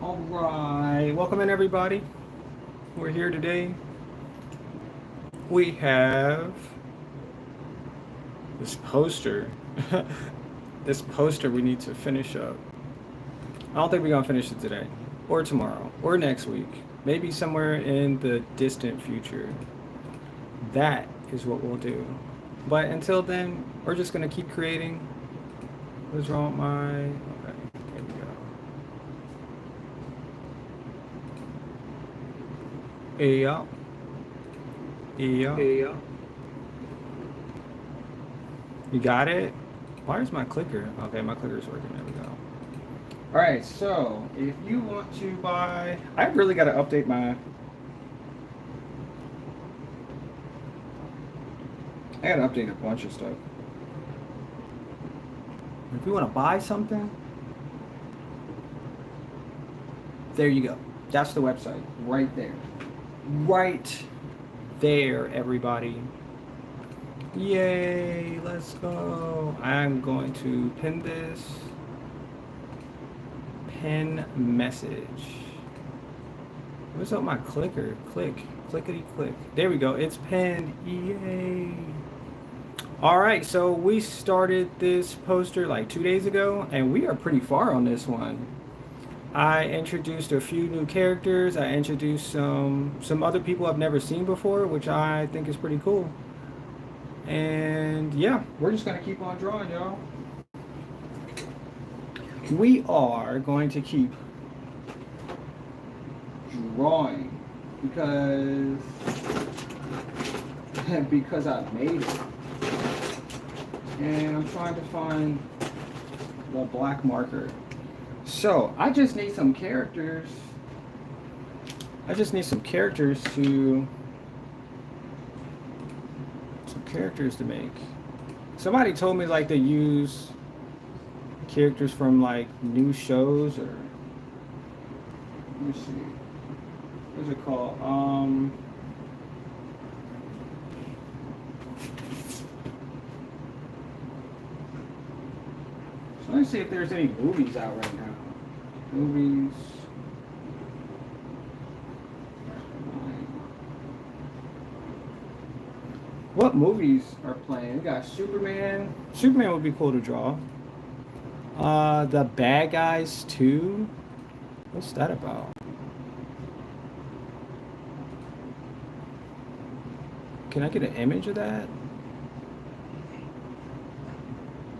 All right, welcome in everybody. We're here today. We have this poster. This poster we need to finish up. I don't think we're gonna finish it today, or tomorrow, or next week. Maybe somewhere in the distant future. That is what we'll do. But until then, we're just gonna keep creating. What's wrong with my? Okay, there we go. Yeah, yeah. Yeah. You got it? Why is my clicker? Okay, my clicker's working. There we go. All right, so if you want to buy, I really got to update my. I got to update a bunch of stuff. If you want to buy something, there you go. That's the website right there. Right there, everybody. Yay, let's go. I'm going to pin this. Pin message. What's up my clicker? Click. Clickety click. There we go. It's pinned. Yay. Alright, so we started this poster like 2 days ago, and we are pretty far on this one. I introduced a few new characters. I introduced some other people I've never seen before, which I think is pretty cool. And yeah, we're just gonna keep on drawing, y'all. We are going to keep drawing because because I made it, and I'm trying to find the black marker. So I just need some characters. I just need some characters to make. Somebody told me like to use characters from like new shows, or let me see, what's it called? So let me see if there's any movies out right now. Movies. What movies are playing? We got Superman. Superman would be cool to draw. The Bad Guys 2. What's that about? Can I get an image of that?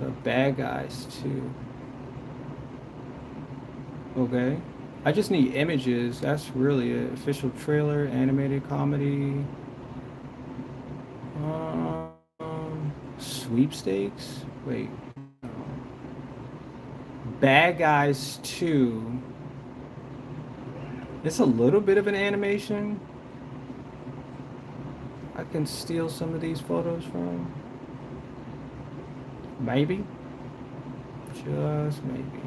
The Bad Guys 2. Okay. I just need images. That's really it. Official trailer, animated comedy. Sweepstakes? Wait. Bad Guys 2. It's a little bit of an animation. I can steal some of these photos from. Maybe. Just maybe.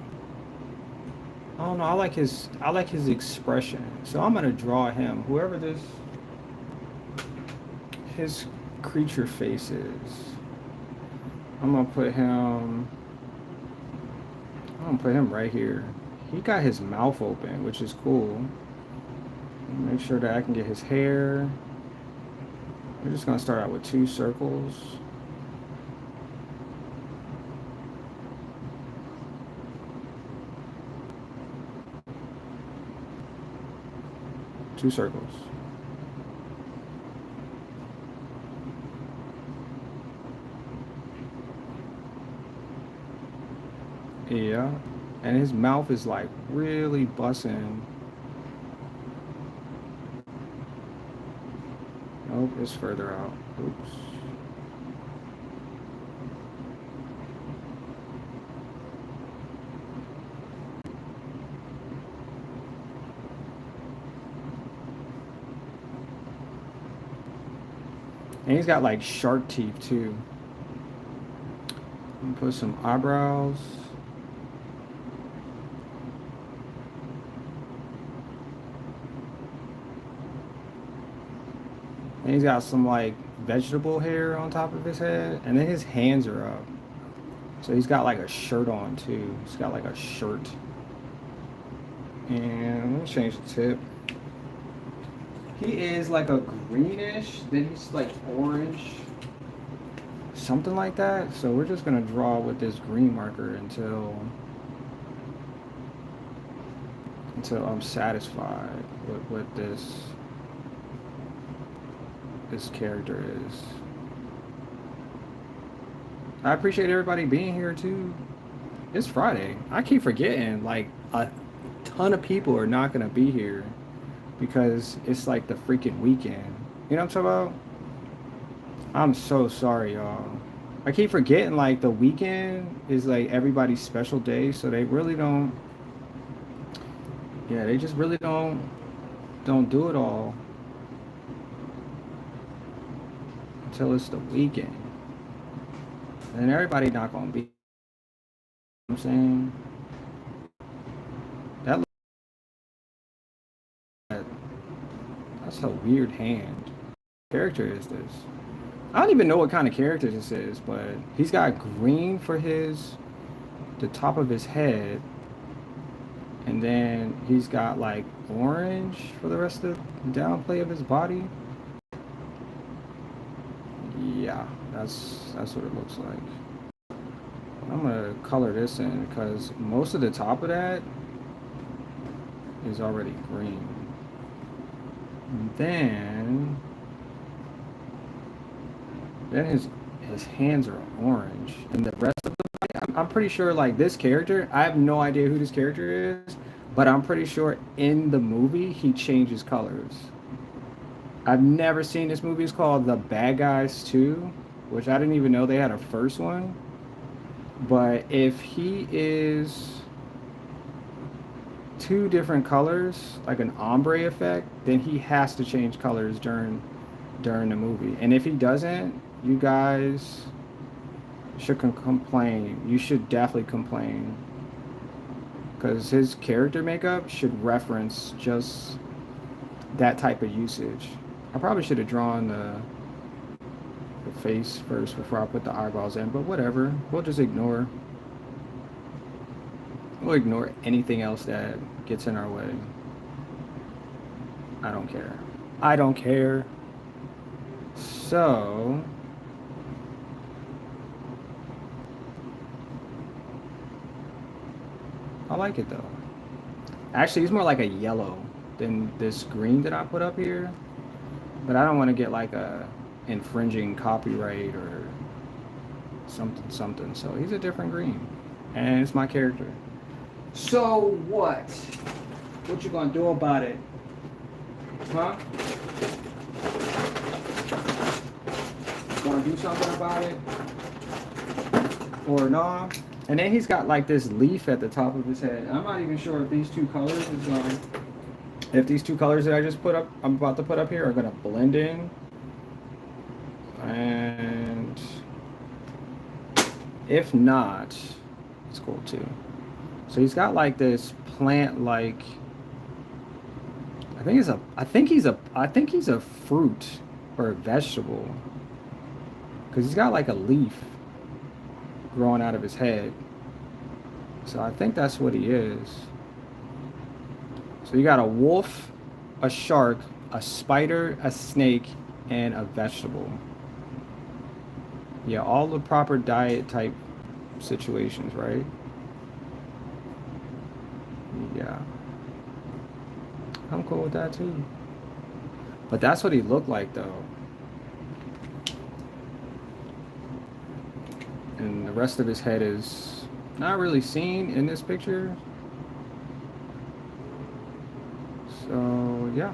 I don't know. I like his expression. So I'm gonna draw him. Whoever his creature face is. I'm gonna put him right here. He got his mouth open, which is cool. Make sure that I can get his hair. We're just gonna start out with 2 circles. Two circles. Yeah. And his mouth is like really busting. Nope, it's further out. Oops. And he's got like shark teeth too. Put some eyebrows. And he's got some like vegetable hair on top of his head. And then his hands are up. So he's got like a shirt on too. He's got like a shirt. And let me change the tip. He is like a greenish, then he's like orange, something like that. So we're just gonna draw with this green marker until I'm satisfied with what this character is. I appreciate everybody being here too. It's Friday. I keep forgetting like a ton of people are not gonna be here because it's like the freaking weekend. You know what I'm talking about? I'm so sorry, y'all. I keep forgetting like the weekend is like everybody's special day, so they really don't. Yeah, they just really don't do it all until it's the weekend. And everybody not gonna be. You know what I'm saying that that's a weird hand. What character is this? I don't even know what kind of character this is, but he's got green for the top of his head, and then he's got like orange for the rest of the downplay of his body. Yeah, that's what it looks like. I'm gonna color this in because most of the top of that is already green. And then his hands are orange, and the rest of the body, I'm pretty sure like this character. I have no idea who this character is, but I'm pretty sure in the movie he changes colors. I've never seen this movie. It's called The Bad Guys 2, which I didn't even know they had a first one. But if he is two different colors, like an ombre effect, then he has to change colors during the movie. And if he doesn't, you guys should complain. You should definitely complain. Because his character makeup should reference just that type of usage. I probably should have drawn the face first before I put the eyebrows in, but whatever. We'll ignore anything else that gets in our way. I don't care. I don't care. So I like it though. Actually, he's more like a yellow than this green that I put up here. But I don't want to get like a infringing copyright or something. So he's a different green. And it's my character. So what? What you gonna do about it? Huh? Gonna do something about it? Or nah? And then he's got like this leaf at the top of his head. I'm not even sure if these two colors if these two colors that I just put up, I'm about to put up here, are gonna blend in. And if not, it's cool too. So he's got like this plant like I think he's a fruit or a vegetable. Cause he's got like a leaf growing out of his head. So I think that's what he is. So you got a wolf, a shark, a spider, a snake, and a vegetable. Yeah, all the proper diet type situations, right? Yeah. I'm cool with that too. But that's what he looked like though. And the rest of his head is not really seen in this picture. So yeah,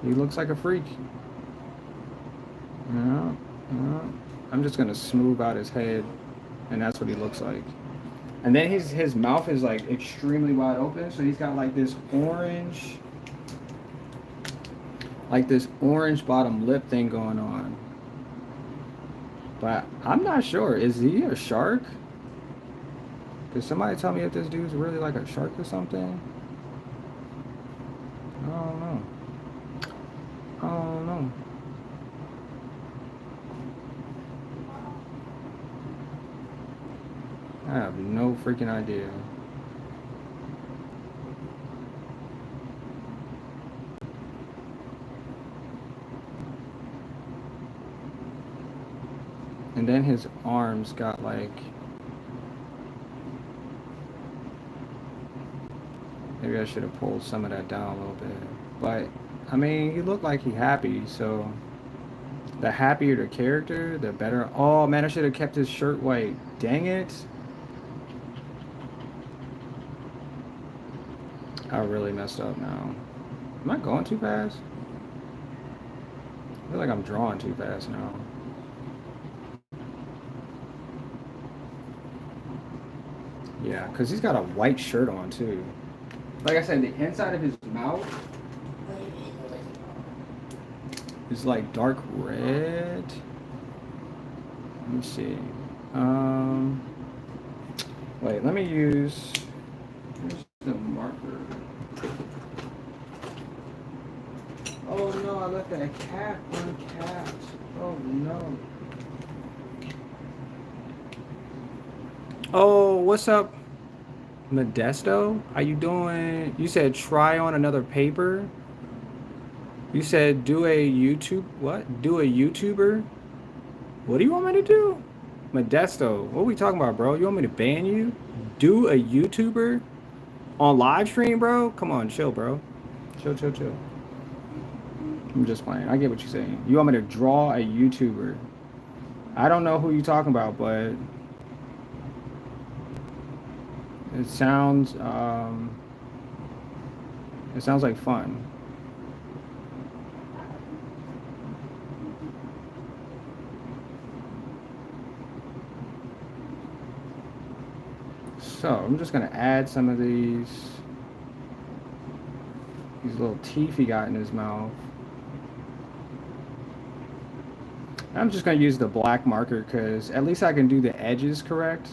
he looks like a freak. Yeah, yeah. I'm just gonna smooth out his head, and that's what he looks like. And then his mouth is like extremely wide open, so he's got like this orange bottom lip thing going on. But I'm not sure. Is he a shark? Could somebody tell me if this dude's really like a shark or something? I don't know. I don't know. I have no freaking idea. And then his arms got like, maybe I should have pulled some of that down a little bit. But I mean, he looked like he happy, so the happier the character, the better. Oh man, I should have kept his shirt white. Dang it. I really messed up now. Am I going too fast? I feel like I'm drawing too fast now. Yeah, because he's got a white shirt on too. Like I said, the inside of his mouth is like dark red. Let me see. Wait, let me use the marker. Oh no, I left that cap uncapped. Oh no. Oh, what's up, Modesto? How you doing? You said try on another paper. You said do a YouTube, what? Do a YouTuber? What do you want me to do? Modesto, what are we talking about, bro? You want me to ban you? Do a YouTuber? On live stream, bro? Come on, chill, bro. Chill, chill, chill. I'm just playing. I get what you're saying. You want me to draw a YouTuber? I don't know who you're talking about, but it sounds like fun. So I'm just gonna add some of these little teeth he got in his mouth. I'm just gonna use the black marker because at least I can do the edges correct.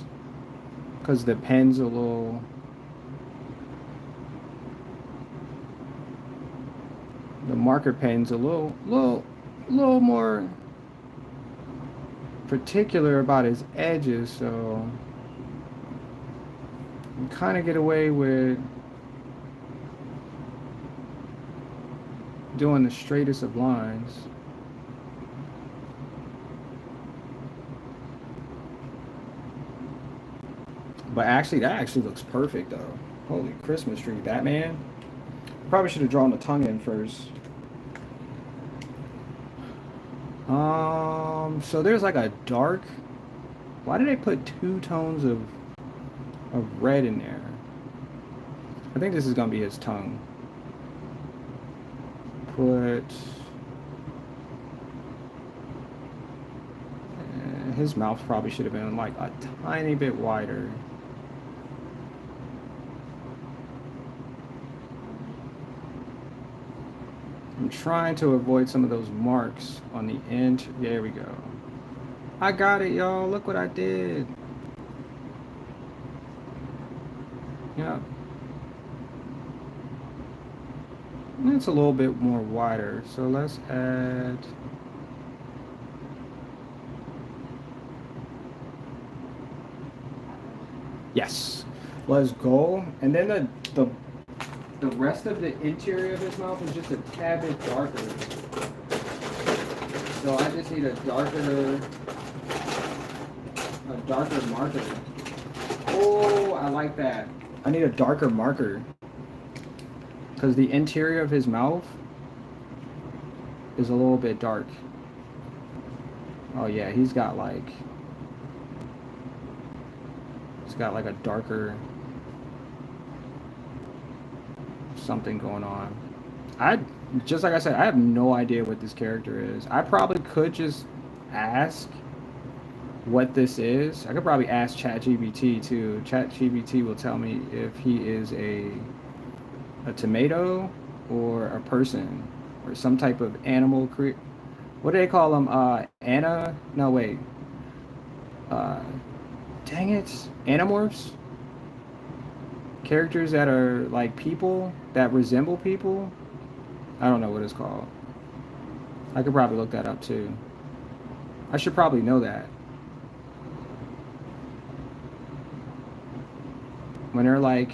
Because the pen's a little. The marker pen's a little more particular about his edges, so you kind of get away with doing the straightest of lines. But actually, that actually looks perfect though. Holy Christmas tree, Batman. Probably should have drawn the tongue in first. So there's like a dark. Why did they put two tones of red in there? I think this is gonna be his tongue. His mouth probably should have been like a tiny bit wider. I'm trying to avoid some of those marks on the end. There we go. I got it, y'all. Look what I did. Yeah. It's a little bit more wider. So let's add. Yes. Let's go. And then the rest of the interior of his mouth is just a tad bit darker. So I just need a darker marker. Oh, I like that. I need a darker marker. Because the interior of his mouth is a little bit dark. Oh yeah, he's got like a darker something going on. Just like I said, I have no idea what this character is. I probably could just ask what this is. I could probably ask ChatGPT too. ChatGPT will tell me if he is a tomato or a person or some type of animal what do they call them? Dang it. Animorphs? Characters that are like people, that resemble people. I don't know what it's called. I could probably look that up too. I should probably know that. When they're like,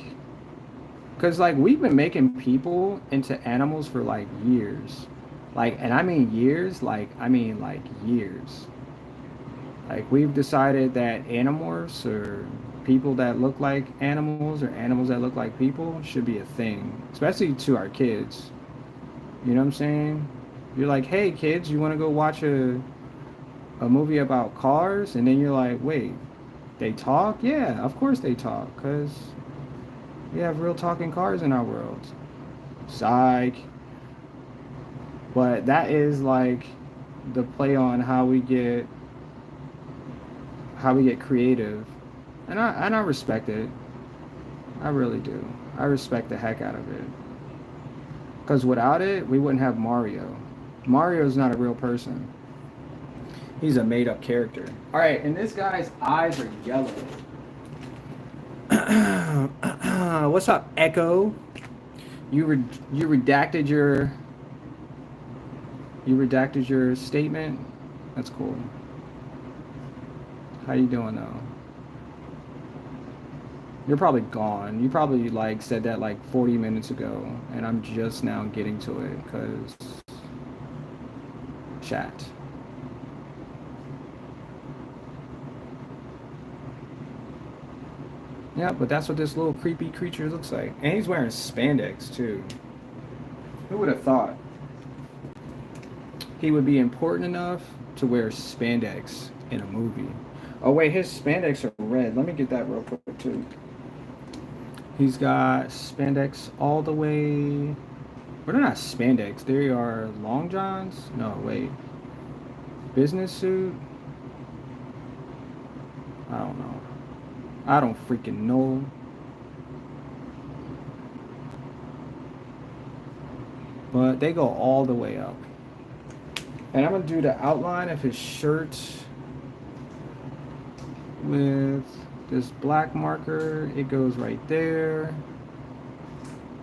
because like we've been making people into animals for like years. Like, and I mean years, like years. Like we've decided that animorphs or people that look like animals or animals that look like people should be a thing, especially to our kids. You know what I'm saying? You're like, hey kids, you want to go watch a movie about cars? And then you're like, wait, they talk? Yeah, of course they talk, because we have real talking cars in our world. Psych. But that is like the play on how we get creative. And I respect it. I really do. I respect the heck out of it. Because without it, we wouldn't have Mario. Mario's not a real person. He's a made up character. Alright, and this guy's eyes are yellow. What's up, Echo? You redacted your statement. That's cool. How you doing though? You're probably gone. You probably like said that like 40 minutes ago, and I'm just now getting to it because chat. Yeah, but that's what this little creepy creature looks like. And he's wearing spandex too. Who would have thought he would be important enough to wear spandex in a movie? Oh wait, his spandex are red. Let me get that real quick too. He's got spandex all the way. Well, they're not spandex. They are long johns. No, wait. Business suit. I don't know. I don't freaking know. But they go all the way up. And I'm going to do the outline of his shirt with this black marker. It goes right there.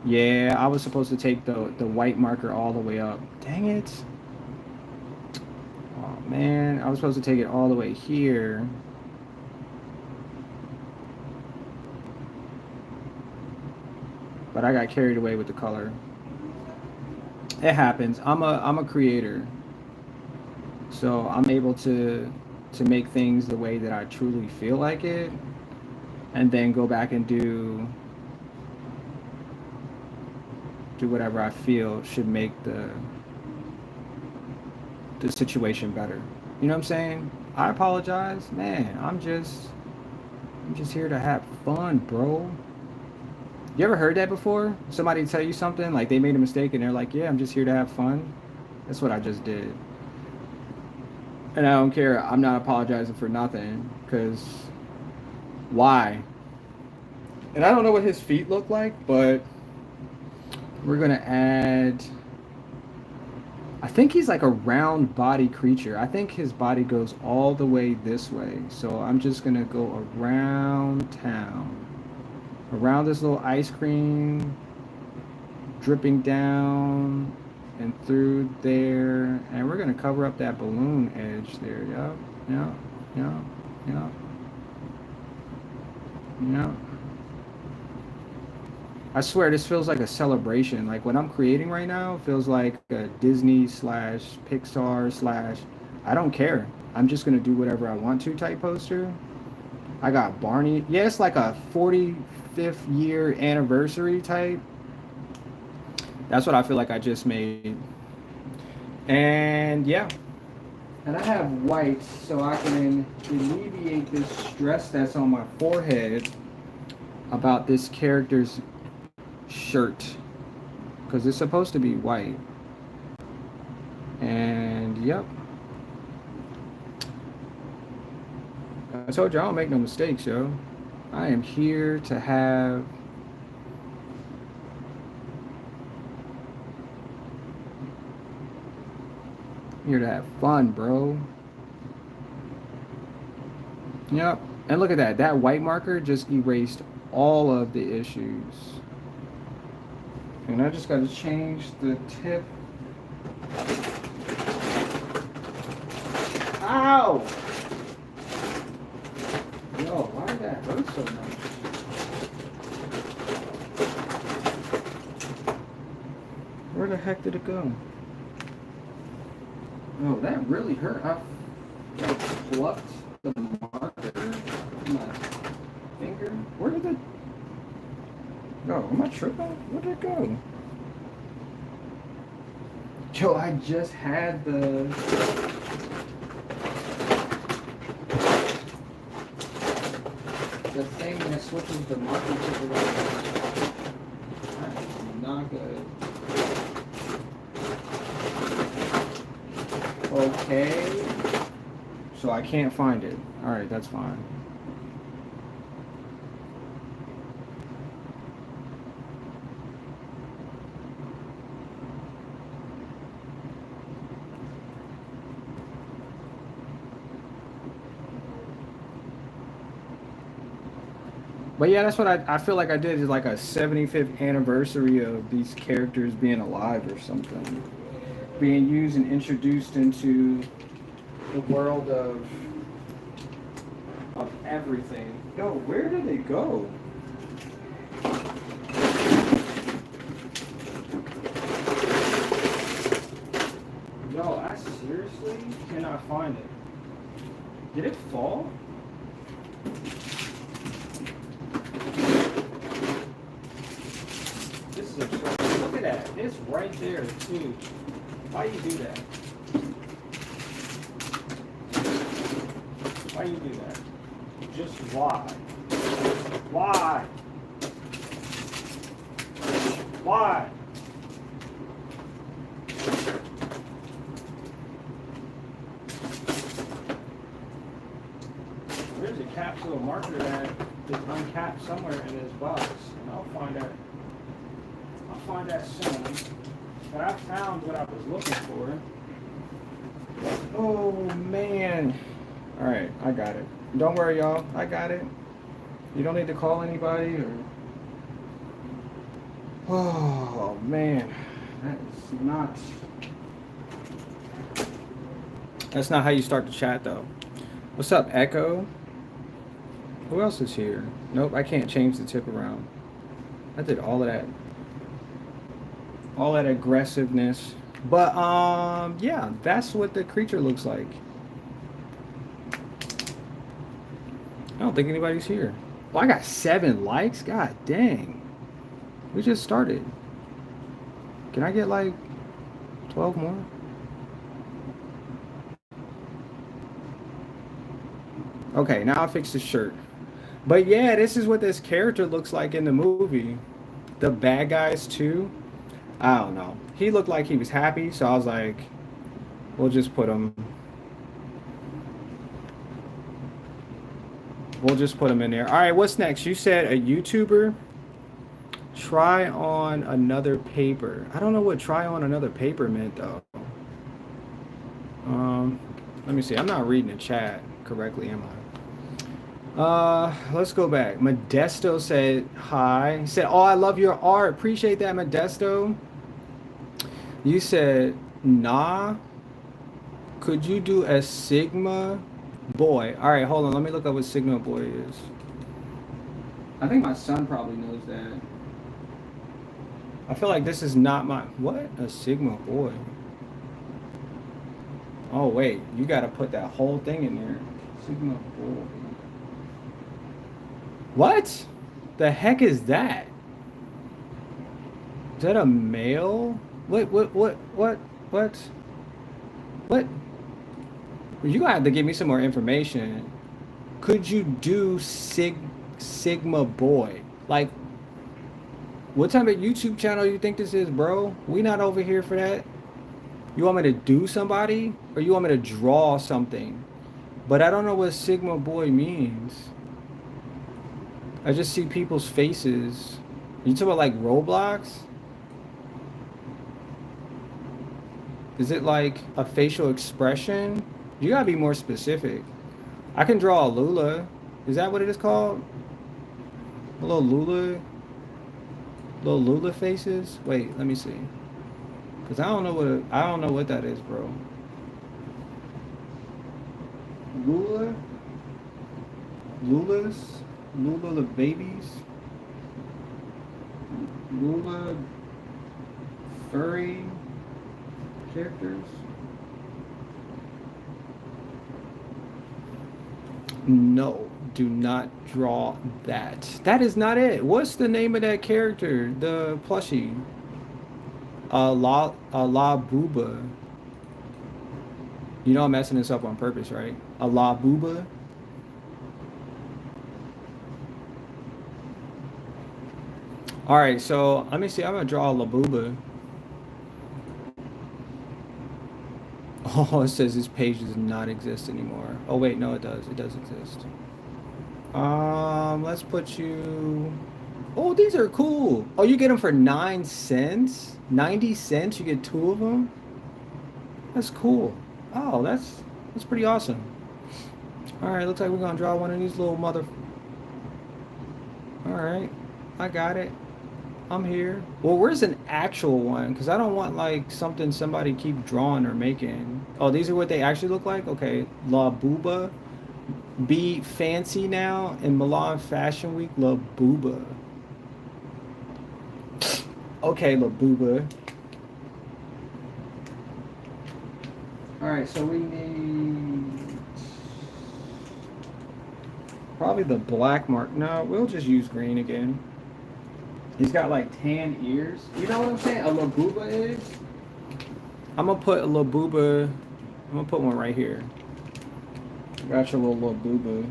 Yeah, I was supposed to take the white marker all the way up. Dang it. Oh, man. I was supposed to take it all the way here. But I got carried away with the color. It happens. I'm a creator. So I'm able to make things the way that I truly feel like it, and then go back and do whatever I feel should make the situation better. You know what I'm saying? I apologize, man. I'm just here to have fun, bro. You ever heard that before? Somebody tell you something like they made a mistake and they're like, "Yeah, I'm just here to have fun." That's what I just did. And I don't care. I'm not apologizing for nothing, because why? And I don't know what his feet look like, but we're going to add... I think he's like a round body creature. I think his body goes all the way this way. So I'm just going to go around town. Around this little ice cream, dripping down and through there, and we're gonna cover up that balloon edge there. Yep. I swear this feels like a celebration. Like what I'm creating right now feels like a Disney / Pixar / I don't care. I'm just gonna do whatever I want to type poster. I got Barney. Yeah, it's like a 45th year anniversary type. That's what I feel like I just made. And yeah. And I have white so I can alleviate this stress that's on my forehead about this character's shirt. Because it's supposed to be white. And yep. I told you I don't make no mistakes, yo. I am here to have... here to have fun, bro. Yep. And look at that. That white marker just erased all of the issues. And I just got to change the tip. Ow! Yo, why did that hurt so much? Where the heck did it go? Oh, that really hurt. I plucked the marker in my finger. Where did it go? Am I tripping? Where did it go? Yo, I just had the thing that switches the marker to the right. That's not good. Okay. So I can't find it. Alright, that's fine. But yeah, that's what I feel like I did is like a 75th anniversary of these characters being alive or something. Being used and introduced into the world of everything. Yo, where did they go? Yo, I seriously cannot find it. Did it fall? This is absurd. Look at that. It's right there, too. Why you do that? Why you do that? Just why? Why? Why? There's a capsule marker that is uncapped somewhere in this box, and I'll find that. I'll find that soon. But I found what I was looking for. Oh man! All right, I got it. Don't worry, y'all. I got it. You don't need to call anybody or. Oh man, that's not. That's not how you start the chat, though. What's up, Echo? Who else is here? Nope, I can't change the tip around. I did all of that. All that aggressiveness. But, yeah, that's what the creature looks like. I don't think anybody's here. Well, I got 7 likes? God dang. We just started. Can I get, like, 12 more? Okay, now I'll fix the shirt. But yeah, this is what this character looks like in the movie. The bad guys too. I don't know. He looked like he was happy, so I was like, we'll just put him. We'll just put him in there. All right, what's next? You said a YouTuber. Try on another paper. I don't know what try on another paper meant though. Let me see. I'm not reading the chat correctly, am I? Let's go back. Modesto said hi. He said, "Oh, I love your art. Appreciate that, Modesto." You said, "Nah. Could you do a Sigma boy?" All right, hold on. Let me look up what Sigma boy is. I think my son probably knows that. I feel like this is not my what? A Sigma boy. Oh wait, you got to put that whole thing in there. Sigma boy. What? The heck is that? Is that a male? What? You gonna have to give me some more information. Could you do Sigma boy? Like, what type of YouTube channel you think this is, bro? We not over here for that. You want me to do somebody? Or you want me to draw something? But I don't know what Sigma boy means. I just see people's faces. You talking about like Roblox? Is it like a facial expression? You gotta be more specific. I can draw a Lula. Is that what it is called? A little Lula? Little Lula faces? Wait, let me see. Cause I don't know what that is, bro. Lula? Lulas? Lula the babies? Lula furry characters? No, do not draw that. That is not it. What's the name of that character? The plushie. La Booba. You know I'm messing this up on purpose, right? A La Booba. All right, so let me see. I'm gonna draw a La Booba. Oh, it says this page does not exist anymore. Oh wait, no, it does. It does exist. Let's put you. Oh, these are cool. Oh, you get them for 9 cents. 90 cents. You get two of them. That's cool. Oh, that's pretty awesome. All right, looks like we're gonna draw one of these little mother. All right, I got it. I'm here. Well, where's an actual one? Because I don't want like something somebody keep drawing or making. Oh, these are what they actually look like? Okay. La Booba. Be fancy now in Milan Fashion Week. La Booba. Okay, La Booba. Alright, so we need probably the black mark. No, we'll just use green again. He's got like tan ears. You know what I'm saying? A Labuba is? I'm gonna put a Labuba. I'm gonna put one right here. Got your little Labuba.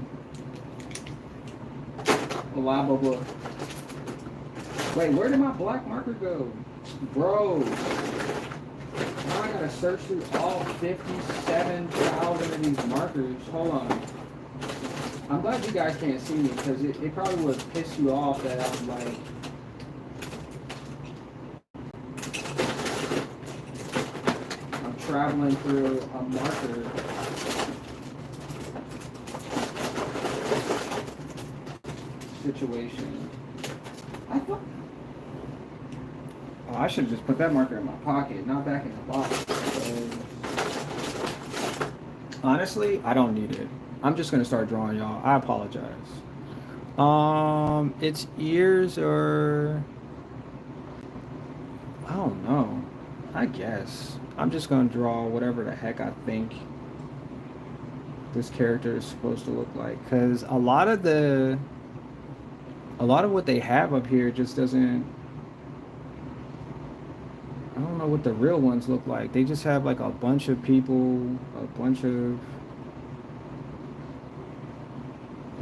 Labuba. Wait, where did my black marker go? Bro. Now I gotta search through all 57,000 of these markers. Hold on. I'm glad you guys can't see me because it probably would piss you off that I'm like. Traveling through a marker situation. I thought, oh, I should have just put that marker in my pocket, not back in the box. Honestly, I don't need it. I'm just gonna start drawing, y'all. I apologize. Its ears are, I don't know. I guess. I'm just gonna draw whatever the heck I think this character is supposed to look like. Cause a lot of what they have up here just doesn't, I don't know what the real ones look like. They just have like a bunch of people, a bunch of,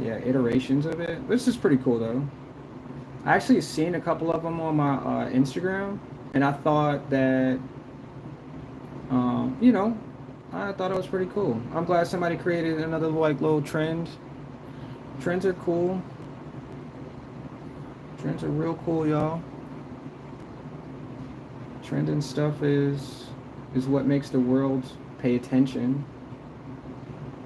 yeah, iterations of it. This is pretty cool though. I actually seen a couple of them on my Instagram, and I thought that, you know, I thought it was pretty cool. I'm glad somebody created another like little trend. Trends are cool. Trends are real cool, y'all. Trending stuff is what makes the world pay attention.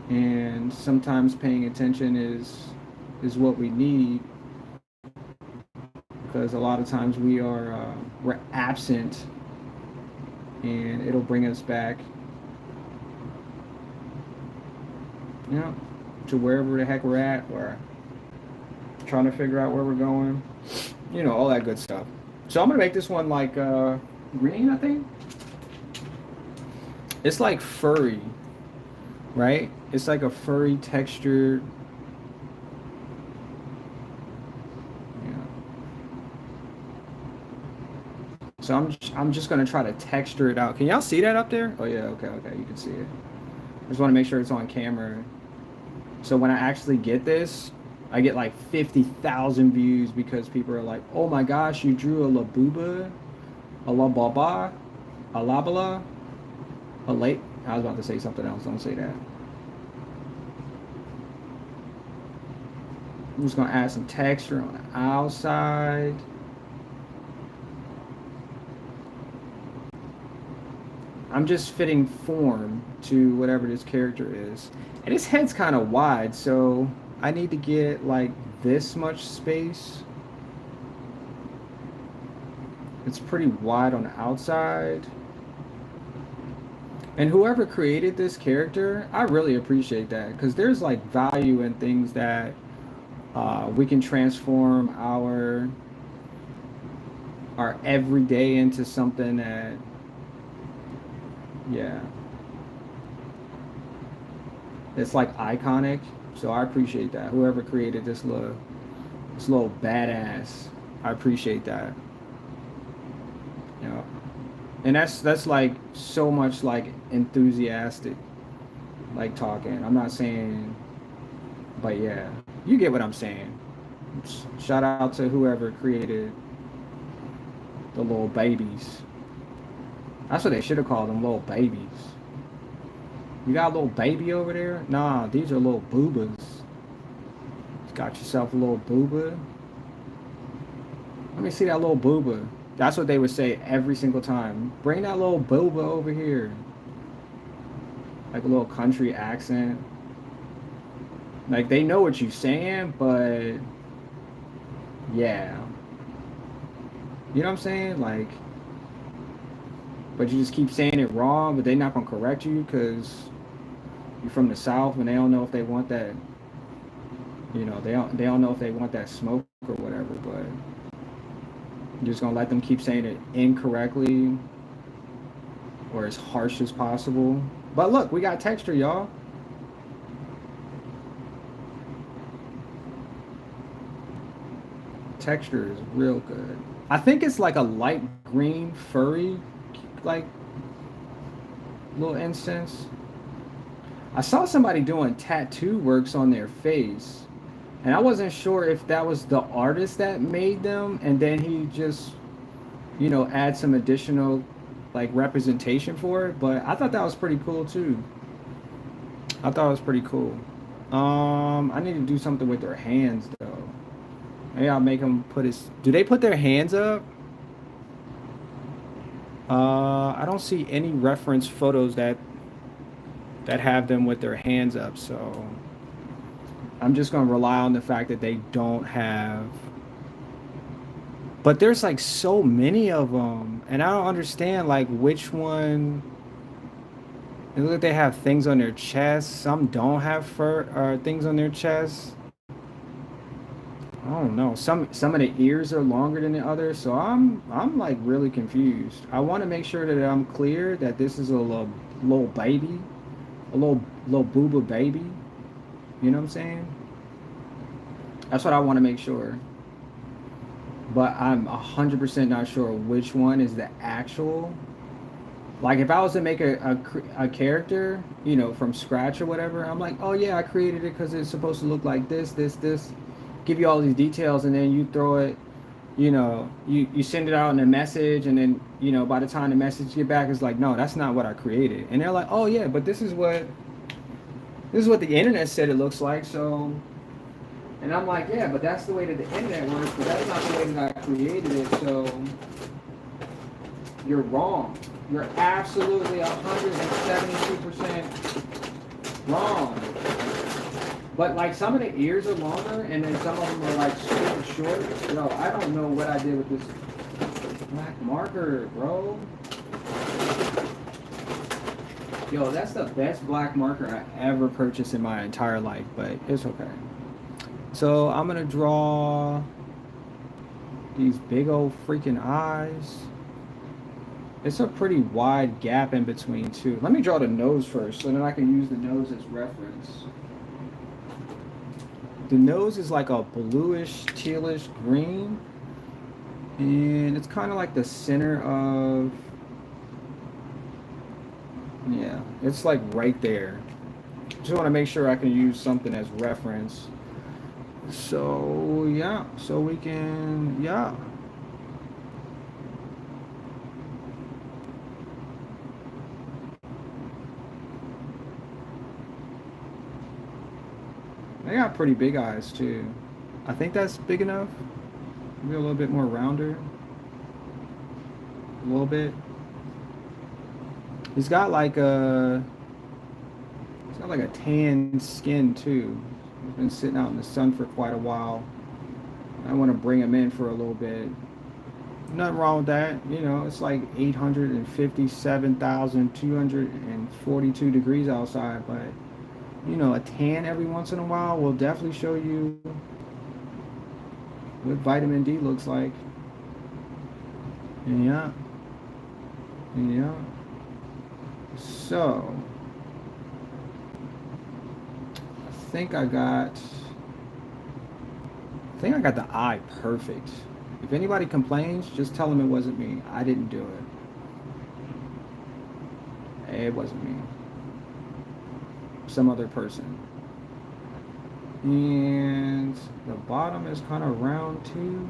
And sometimes paying attention is what we need, because a lot of times we're absent, and it'll bring us back, you know, to wherever the heck we're at, or trying to figure out where we're going, you know, all that good stuff. So I'm gonna make this one like green, I think. It's like furry, right? It's like a furry texture. So I'm just gonna try to texture it out. Can y'all see that up there? Oh yeah, okay, you can see it. I just want to make sure it's on camera. So when I actually get this, I get like 50,000 views because people are like, "Oh my gosh, you drew a Labuba, a Lababa, a Labala, a late." I was about to say something else. Don't say that. I'm just gonna add some texture on the outside. I'm just fitting form to whatever this character is. And his head's kind of wide, so I need to get like this much space. It's pretty wide on the outside. And whoever created this character, I really appreciate that, because there's like value in things that we can transform our everyday into something that, yeah, it's like iconic. So I appreciate that. Whoever created this little badass, I appreciate that. You know, and that's like so much like enthusiastic, like talking. I'm not saying, but yeah, you get what I'm saying. Shout out to whoever created the little babies. That's what they should have called them, little babies. You got a little baby over there? Nah, these are little boobas. Got yourself a little booba. Let me see that little booba. That's what they would say every single time. Bring that little booba over here. Like a little country accent. Like they know what you're saying, but yeah. You know what I'm saying? Like, but you just keep saying it wrong, but they're not gonna correct you because you're from the South and they don't know if they want that. You know, they don't know if they want that smoke or whatever, but you're just gonna let them keep saying it incorrectly or as harsh as possible. But look, we got texture, y'all. Texture is real good. I think it's like a light green furry like little incense. I saw somebody doing tattoo works on their face, and I wasn't sure if that was the artist that made them and then he just, you know, add some additional like representation for it, but I thought that was pretty cool too. I thought it was pretty cool. I need to do something with their hands though. Maybe I'll make them put his. Do they put their hands up? I don't see any reference photos that have them with their hands up, so I'm just gonna rely on the fact that they don't have. But there's like so many of them, and I don't understand like which one. It looks like they have things on their chest. Some don't have fur or things on their chest. I don't know. Some of the ears are longer than the others, so I'm like really confused. I want to make sure that I'm clear that this is a little baby, a little booba baby. You know what I'm saying? That's what I want to make sure. But I'm 100% not sure which one is the actual. Like if I was to make a character, you know, from scratch or whatever, I'm like, oh yeah, I created it because it's supposed to look like this. Give you all these details, and then you throw it, you know, you send it out in a message, and then, you know, by the time the message get back, it's like, no, that's not what I created. And they're like, oh yeah, but this is what the internet said it looks like. So, and I'm like, yeah, but that's the way that the internet works, but that's not the way that I created it. So you're wrong. You're absolutely 172% wrong. But like some of the ears are longer, and then some of them are like super short. Yo, I don't know what I did with this black marker, bro. Yo, that's the best black marker I ever purchased in my entire life, but it's okay. So I'm gonna draw these big old freaking eyes. It's a pretty wide gap in between too. Let me draw the nose first, so then I can use the nose as reference. The nose is like a bluish, tealish green, and it's kind of like the center of, yeah, it's like right there. Just want to make sure I can use something as reference. So yeah, so we can, yeah. They got pretty big eyes too. I think that's big enough. Maybe a little bit more rounder. A little bit. He's got like a tan skin too. He's been sitting out in the sun for quite a while. I want to bring him in for a little bit. Nothing wrong with that. You know, it's like 857,242 degrees outside, but you know, a tan every once in a while will definitely show you what vitamin D looks like. Yeah. Yeah. So, I think I got the eye perfect. If anybody complains, just tell them it wasn't me. I didn't do it. It wasn't me. Some other person. And the bottom is kind of round too.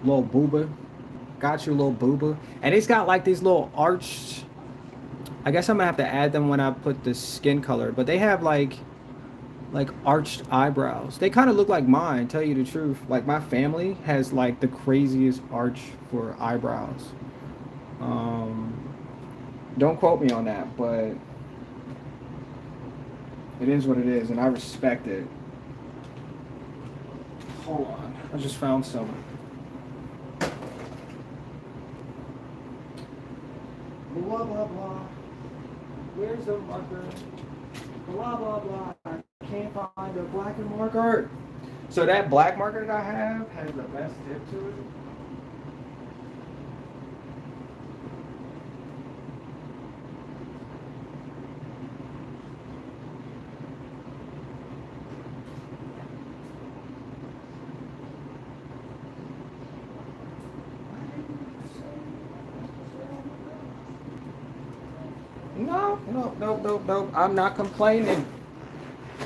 Little booba. Got you, little booba. And it's got like these little arched. I guess I'm gonna have to add them when I put the skin color, but they have like arched eyebrows. They kind of look like mine, tell you the truth. Like my family has like the craziest arch for eyebrows. Don't quote me on that, but it is what it is, and I respect it. Hold on, I just found some. Blah blah blah. Where's the marker? Blah blah blah. I can't find a black and marker. So that black marker that I have has the best tip to it. No. I'm not complaining.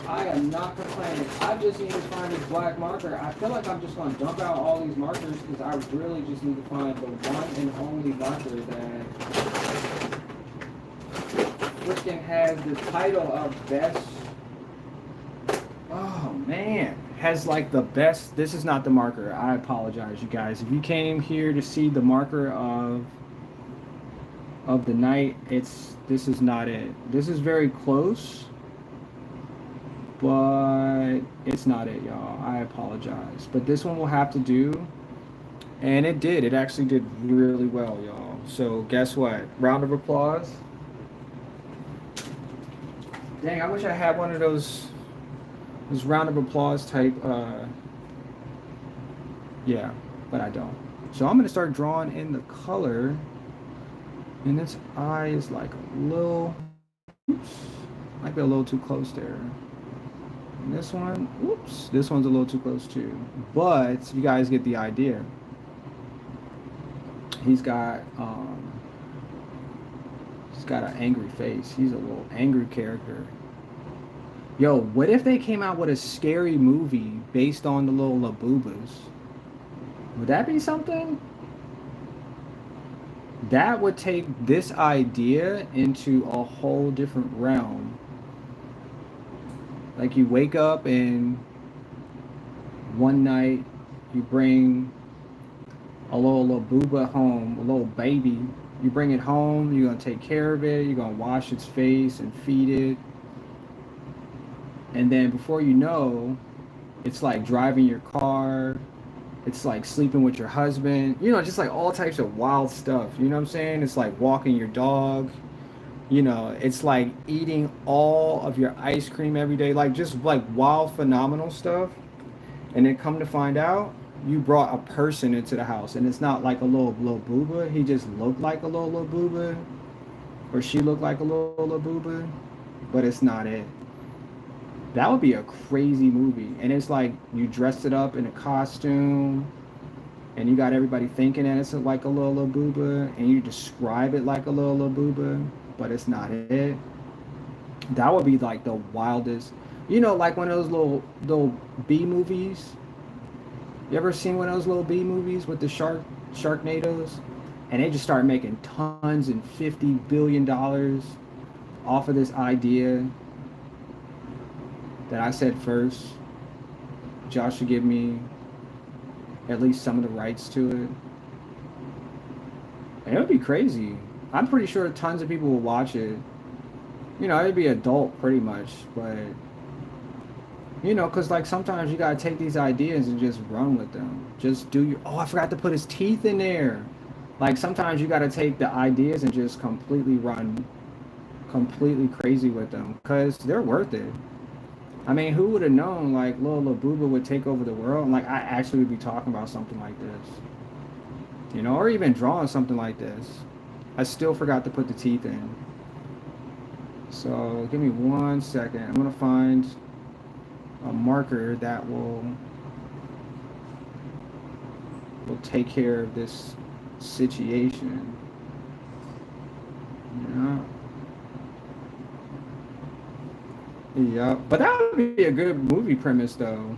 I am not complaining. I just need to find this black marker. I feel like I'm just going to dump out all these markers because I really just need to find the one and only marker that freaking has the title of best. Oh, man. Has like the best. This is not the marker. I apologize, you guys. If you came here to see the marker of the night, this is not it. This is very close, but it's not it, y'all. I apologize, but this one will have to do, and it actually did really well, y'all. So guess what, round of applause. Dang, I wish I had one of those round of applause type yeah, but I don't. So I'm gonna start drawing in the color. And this eye is like a little, oops, might be a little too close there. And this one, oops, this one's a little too close too. But you guys get the idea. He's got an angry face. He's a little angry character. Yo, what if they came out with a scary movie based on the little Laboobas? Would that be something? That would take this idea into a whole different realm. Like you wake up and one night you bring a little booba home, a little baby. You bring it home, you're gonna take care of it, you're gonna wash its face and feed it. And then before you know, it's like driving your car. It's like sleeping with your husband, you know, just like all types of wild stuff. You know what I'm saying? It's like walking your dog. You know, it's like eating all of your ice cream every day, like just like wild, phenomenal stuff. And then come to find out, you brought a person into the house, and it's not like a little booba. He just looked like a little booba, or she looked like a little booba, but it's not it. That would be a crazy movie. And it's like you dressed it up in a costume and you got everybody thinking that it's like a little booba, and you describe it like a little booba, but it's not it. That would be like the wildest. You know, like one of those little B movies. You ever seen one of those little B movies with the Sharknadoes? And they just start making tons and $50 billion off of this idea that I said first. Josh should give me at least some of the rights to it. And it would be crazy. I'm pretty sure tons of people will watch it. You know, it'd be adult pretty much, but you know, because like sometimes you gotta take these ideas and just run with them. Just do your, oh, I forgot to put his teeth in there. Like sometimes you gotta take the ideas and just completely run completely crazy with them, because they're worth it. I mean, who would have known like Lil Labuba would take over the world, and like I actually would be talking about something like this, you know, or even drawing something like this. I still forgot to put the teeth in. So give me 1 second. I'm gonna find a marker that will take care of this situation. Yeah. Yeah. But that would be a good movie premise though.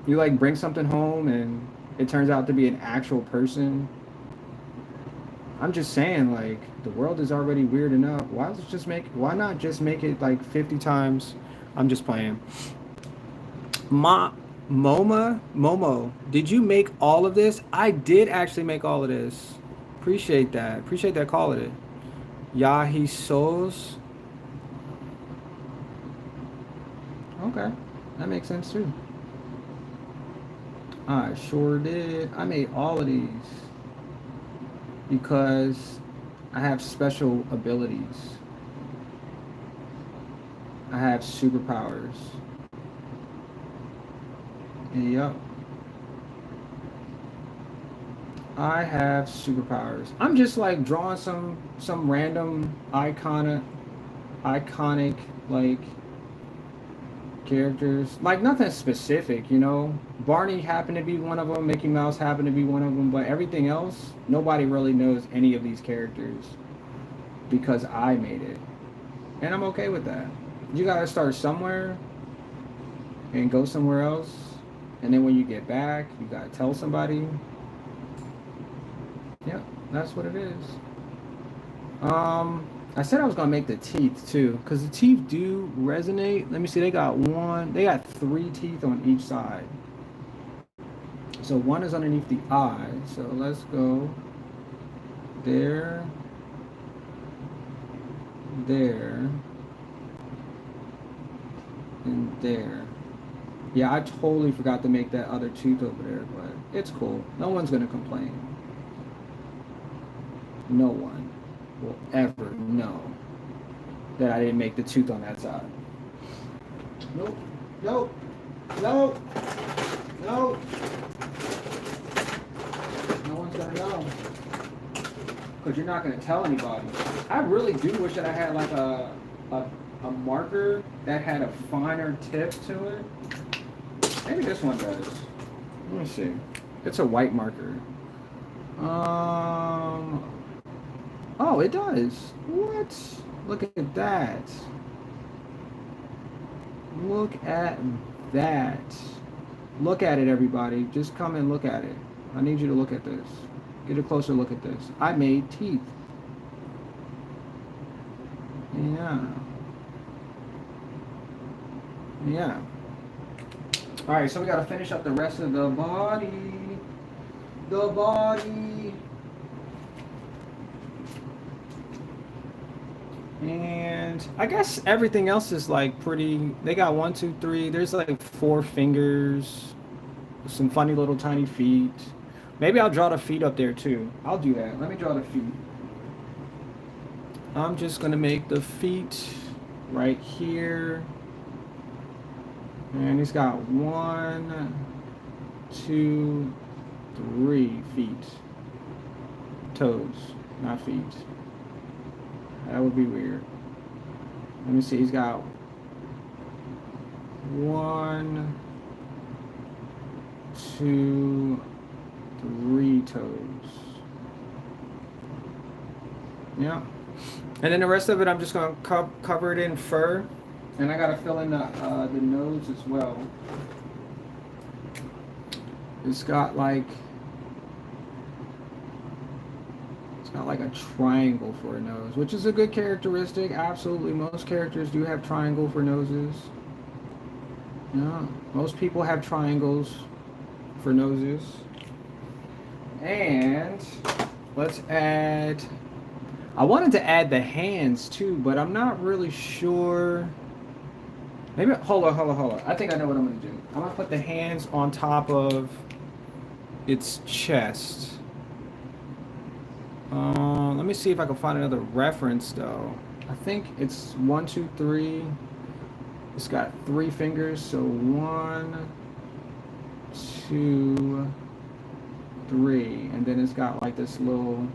You like bring something home and it turns out to be an actual person. I'm just saying, like, the world is already weird enough. Why not just make it like 50 times? I'm just playing. Momo, did you make all of this? I did actually make all of this. Appreciate that. Appreciate that call it. Yahi Souls. Okay. That makes sense too. I sure did. I made all of these because I have special abilities. I have superpowers. Yep. I have superpowers. I'm just like drawing some random iconic like characters, like nothing specific, you know. Barney happened to be one of them, Mickey Mouse happened to be one of them, but everything else, nobody really knows any of these characters because I made it. And I'm okay with that. You gotta start somewhere and go somewhere else. And then when you get back, you gotta tell somebody. Yep, that's what it is. I said I was gonna make the teeth too, because the teeth do resonate. Let me see, they got 3 teeth on each side. So one is underneath the eye. So let's go there, there, and there. Yeah, I totally forgot to make that other tooth over there, but it's cool. No one's gonna complain. No one will ever know that I didn't make the tooth on that side. Nope, nope, nope, nope. No one's gonna know. Because you're not gonna tell anybody. I really do wish that I had like a marker that had a finer tip to it. Maybe this one does. Let me see. It's a white marker. Oh, it does. What? Look at that. Look at that. Look at it, everybody. Just come and look at it. I need you to look at this. Get a closer look at this. I made teeth. Yeah. Yeah. All right, so we got to finish up the rest of the body. The body. And I guess everything else is like pretty. They got 1, 2, 3. There's like 4 fingers. Some funny little tiny feet. Maybe I'll draw the feet up there too. I'll do that. Let me draw the feet. I'm just going to make the feet right here. And he's got 1, 2, 3 feet. Toes, not feet. That would be weird. Let me see. He's got 1, 2, 3 toes. Yeah. And then the rest of it, I'm just going to cover it in fur. And I got to fill in the nose as well. It's got like a triangle for a nose, which is a good characteristic. Absolutely, most characters do have triangle for noses. Yeah, most people have triangles for noses. And let's add. I wanted to add the hands too, but I'm not really sure. Maybe, hold on. I think I know what I'm going to do. I'm going to put the hands on top of its chest. Let me see if I can find another reference, though. I think it's 1, 2, 3. It's got 3 fingers, so 1, 2, 3. And then it's got like this little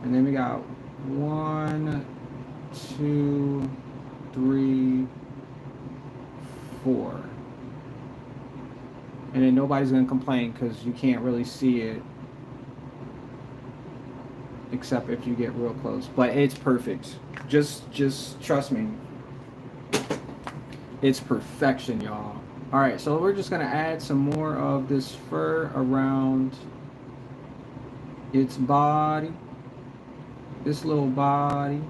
And then we got 1, 2, 3, 4. And then nobody's gonna complain because you can't really see it except if you get real close. But it's perfect. Just trust me. It's perfection, y'all. All right, so we're just gonna add some more of this fur around its body, this little body.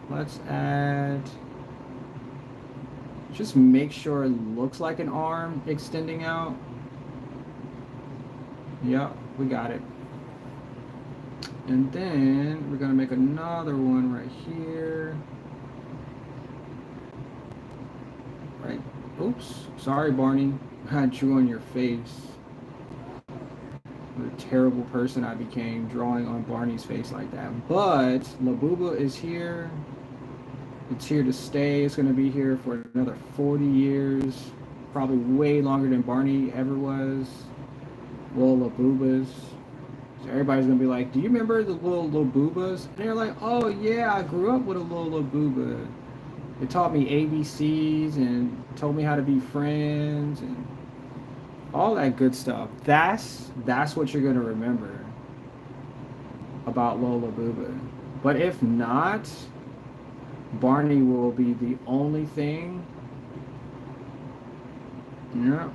Let's add, just make sure it looks like an arm extending out. Yep, we got it. And then we're gonna make another one right here. Right, oops, sorry Barney, I drew on your face. What a terrible person I became drawing on Barney's face like that. But Labuba is here. It's here to stay. It's gonna be here for another 40 years. Probably way longer than Barney ever was. Little Labubas. So everybody's gonna be like, do you remember the little Labubas? And they're like, oh yeah, I grew up with a little Labuba. It taught me ABCs and told me how to be friends and all that good stuff. That's what you're gonna remember about Lola Booba. But if not, Barney will be the only thing. Yeah.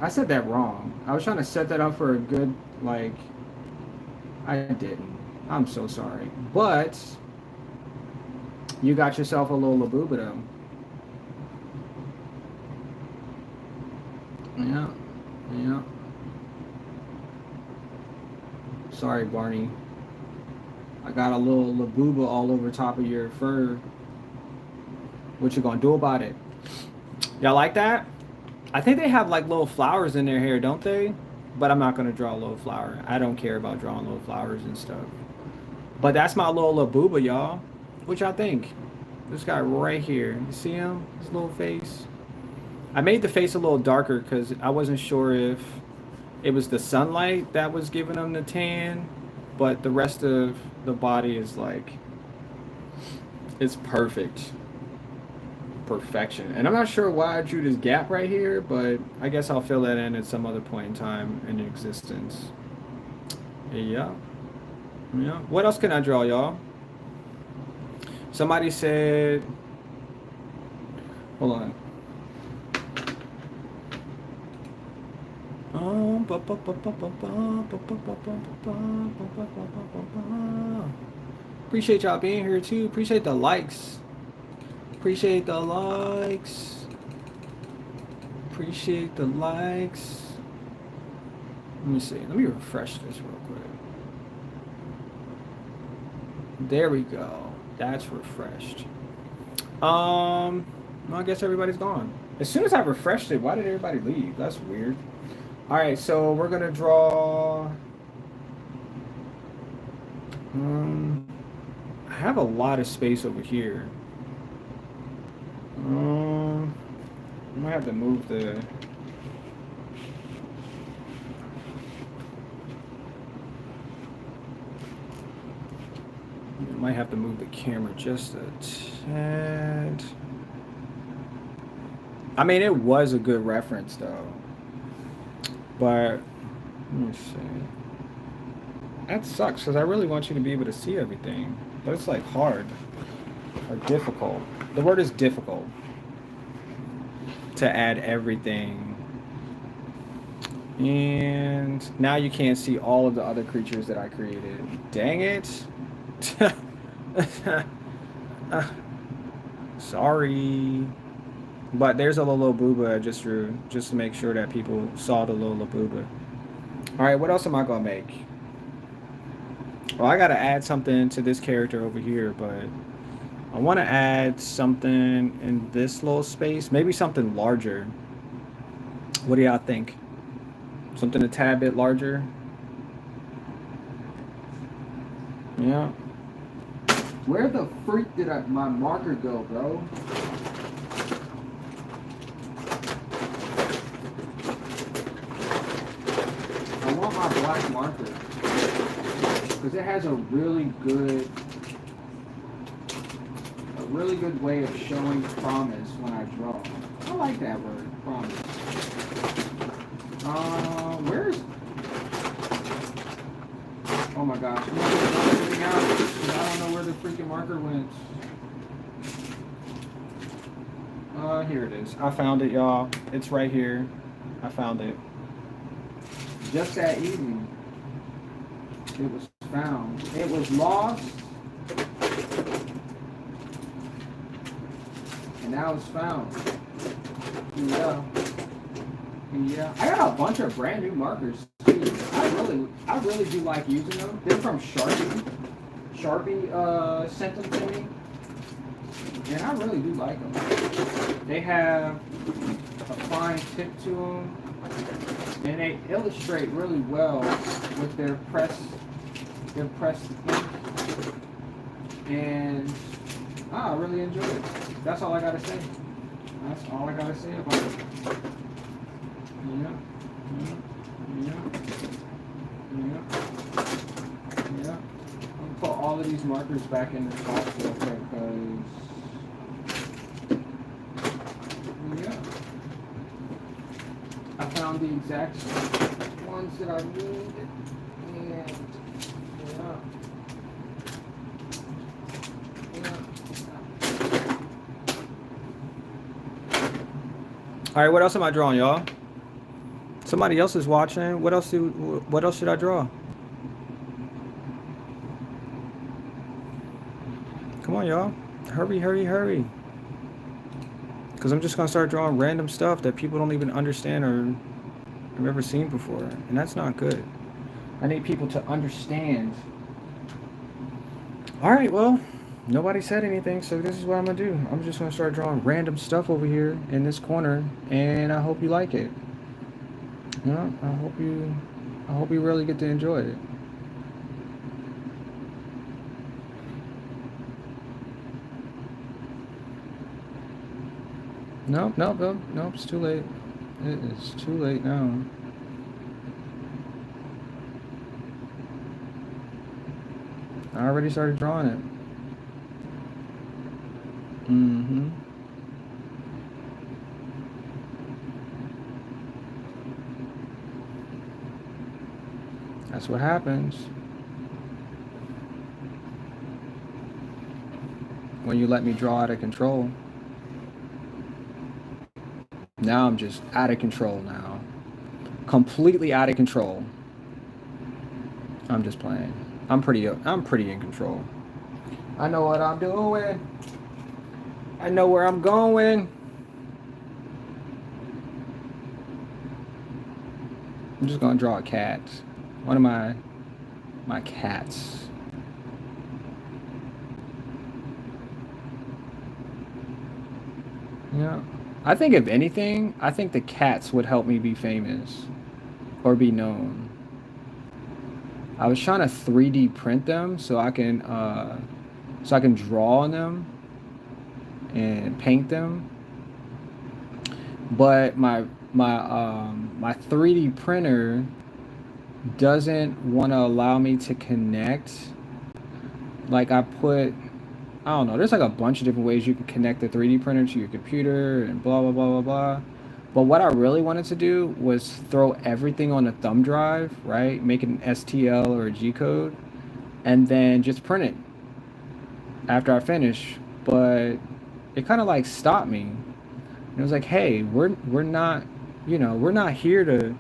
I said that wrong. I was trying to set that up for a good, like, I didn't. I'm so sorry. But you got yourself a Lola Booba though. Yeah. Sorry, Barney. I got a little Labuba all over top of your fur. What you gonna do about it? Y'all like that? I think they have like little flowers in their hair, don't they? But I'm not gonna draw a little flower. I don't care about drawing little flowers and stuff. But that's my little Labuba, y'all. What y'all think? This guy right here. You see him? His little face. I made the face a little darker because I wasn't sure if it was the sunlight that was giving him the tan, but the rest of the body is like, it's perfect. Perfection. And I'm not sure why I drew this gap right here, but I guess I'll fill that in at some other point in time in existence. Yeah. What else can I draw, y'all? Somebody said, hold on. Appreciate y'all being here too. Appreciate the likes. Appreciate the likes. Appreciate the likes. Let me see. Let me refresh this real quick. There we go. That's refreshed. Well, I guess everybody's gone. As soon as I refreshed it, why did everybody leave? That's weird. All right, so we're gonna draw. I have a lot of space over here. I might have to move the. I might have to move the camera just a tad. I mean, it was a good reference though. But let me see. That sucks because I really want you to be able to see everything. But it's like hard or difficult. The word is difficult to add everything. And now you can't see all of the other creatures that I created. Dang it. Sorry. But there's a little booba I just drew, just to make sure that people saw the little booba. All right, what else am I gonna make? Well, I gotta add something to this character over here, but I want to add something in this little space, maybe something larger. What do y'all think? Something a tad bit larger? Yeah. Where the freak did my marker go, bro? black marker because it has a really good way of showing promise when I draw. I like that word, promise. Where's? Oh my gosh! I'm not gonna everything out because I don't know where the freaking marker went. Here it is. I found it, y'all. It's right here. I found it. Just that evening, it was found. It was lost, and now it's found. Yeah. Yeah. I got a bunch of brand new markers too. I really do like using them. They're from Sharpie. Sharpie sent them to me. And I really do like them. They have a fine tip to them, and they illustrate really well with their pressed ink. And I really enjoy it. That's all I gotta say. That's all I gotta say about it. Yeah. I'll put all of these markers back in the box real quick because. I found the exact ones that I need, and All right, what else am I drawing, y'all? Somebody else is watching. What else should I draw? Come on, y'all. Hurry. Because I'm just going to start drawing random stuff that people don't even understand or have ever seen before. And that's not good. I need people to understand. Alright, well, nobody said anything, so this is what I'm going to do. I'm just going to start drawing random stuff over here in this corner, and I hope you like it. You know, I hope you really get to enjoy it. Nope, it's too late. It is too late now. I already started drawing it. That's what happens when you let me draw out of control. Now I'm just out of control now. Completely out of control. I'm just playing. I'm pretty in control. I know what I'm doing. I know where I'm going. I'm just gonna draw a cat. One of my cats. Yeah. I think if anything, I think the cats would help me be famous or be known. I was trying to 3D print them so I can draw on them and paint them. But my 3D printer doesn't want to allow me to connect. Like I don't know, there's like a bunch of different ways you can connect the 3D printer to your computer and blah, blah, blah, blah, blah. But what I really wanted to do was throw everything on a thumb drive, right? Make it an STL or a G code, and then just print it after I finish. But it kind of like stopped me. And it was like, hey, we're not, we're not here to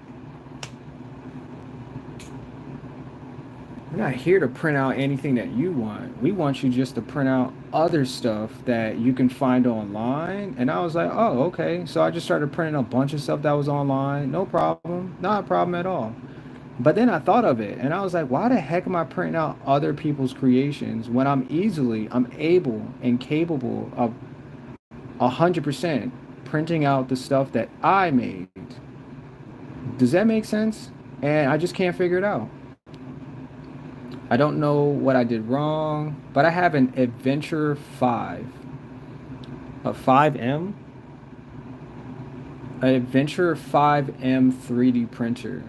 print out anything that you want. We want you just to print out other stuff that you can find online. And I was like, oh, okay. So I just started printing a bunch of stuff that was online. No problem. Not a problem at all. But then I thought of it and I was like, why the heck am I printing out other people's creations when I'm able and capable of 100% printing out the stuff that I made? Does that make sense? And I just can't figure it out. I don't know what I did wrong, but I have an Adventure 5, a 5M, an Adventure 5M 3D printer.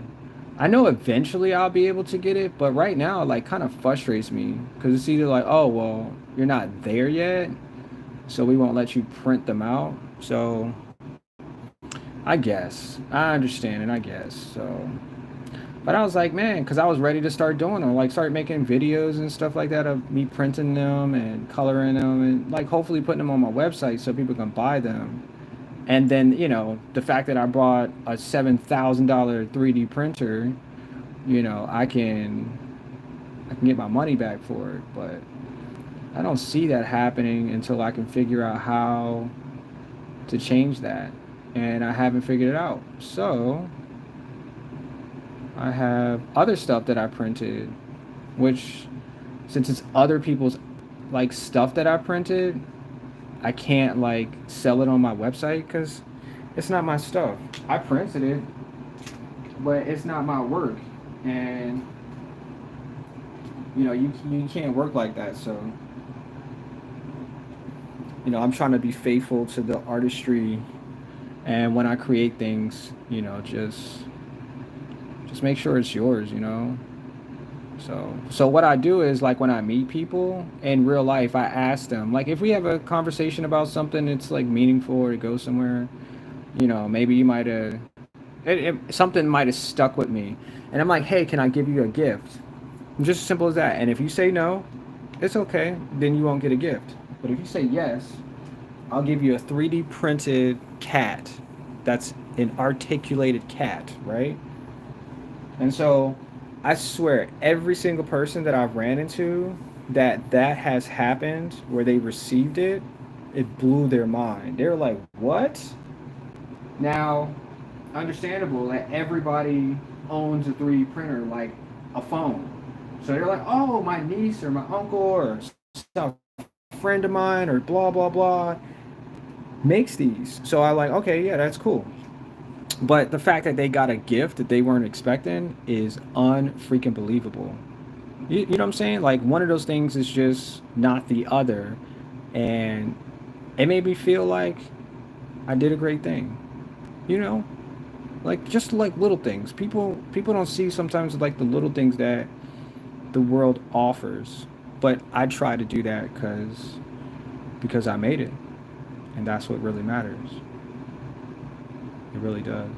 I know eventually I'll be able to get it, but right now, it, like, kind of frustrates me because it's either like, oh, well, you're not there yet, so we won't let you print them out. So I guess I understand, and I guess so. But I was like, man, because I was ready to start doing them, like start making videos and stuff like that of me printing them and coloring them and like hopefully putting them on my website so people can buy them. And then, the fact that I bought a $7,000 3D printer, I can get my money back for it, but I don't see that happening until I can figure out how to change that. And I haven't figured it out. So I have other stuff that I printed, which, since it's other people's like stuff that I printed, I can't like sell it on my website because it's not my stuff. I printed it, but it's not my work, and you can't work like that. So I'm trying to be faithful to the artistry, and when I create things, just make sure it's yours. So what I do is, like, when I meet people in real life, I ask them, like, if we have a conversation about something that's like meaningful or to go somewhere, maybe you might have something might have stuck with me, and I'm like, hey, can I give you a gift? Just as simple as that. And if you say no, it's okay. Then you won't get a gift. But if you say yes, I'll give you a 3D printed cat. That's an articulated cat, right? And so I swear, every single person that I've ran into that has happened where they received it, it blew their mind. They were like, what? Now, understandable that everybody owns a 3D printer like a phone. So they're like, oh, my niece or my uncle or some friend of mine or blah, blah, blah makes these. So I like, okay, yeah, that's cool. But the fact that they got a gift that they weren't expecting is unfreaking believable. You know what I'm saying? Like, one of those things is just not the other. And it made me feel like I did a great thing. You know? Like, just like little things. People don't see sometimes like the little things that the world offers. But I try to do that because I made it. And that's what really matters. It really does.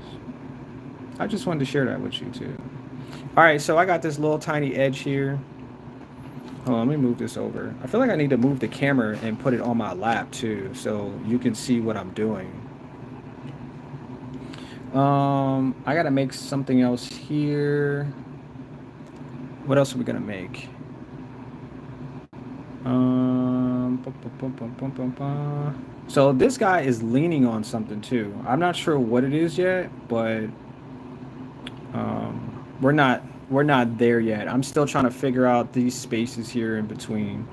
I just wanted to share that with you too. All right, so I got this little tiny edge here. Oh, let me move this over. I feel like I need to move the camera and put it on my lap too, so you can see what I'm doing. I gotta make something else here. What else are we gonna make? So this guy is leaning on something too. I'm not sure what it is yet, but we're not there yet. I'm still trying to figure out these spaces here in between.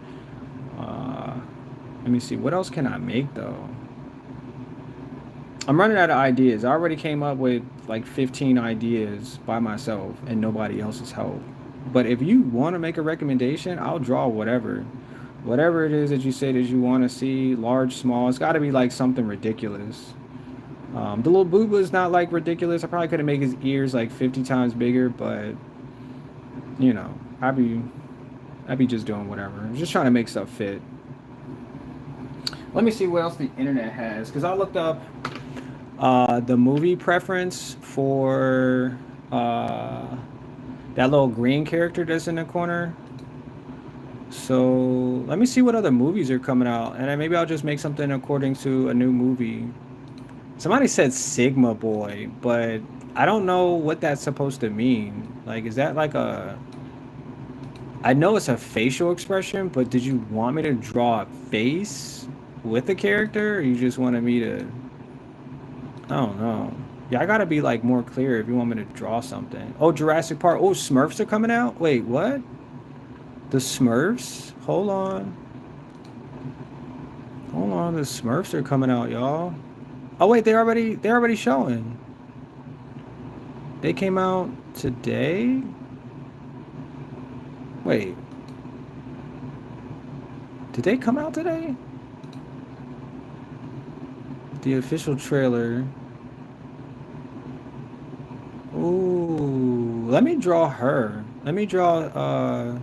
Let me see. What else can I make though? I'm running out of ideas. I already came up with like 15 ideas by myself and nobody else's help. But if you want to make a recommendation, I'll draw whatever. Whatever it is that you say that you want to see, large, small, it's got to be like something ridiculous. The little booba is not like ridiculous. I probably could have made his ears like 50 times bigger, but you know, I'd be just doing whatever. I'm just trying to make stuff fit. Let me see what else the internet has, because I looked up the movie preference for that little green character that's in the corner. So let me see what other movies are coming out, and then maybe I'll just make something according to a new movie. Somebody said Sigma Boy, but I don't know what that's supposed to mean. Like, is that like a... I know it's a facial expression, but did you want me to draw a face with a character, or you just wanted me to... I don't know. Yeah, I gotta be like more clear if you want me to draw something. Oh, Jurassic Park. Oh, Smurfs are coming out? Wait, what? The Smurfs? Hold on. Hold on, the Smurfs are coming out, y'all. Oh wait, they're already showing. They came out today? Wait. Did they come out today? The official trailer. Ooh. let me draw her. Let me draw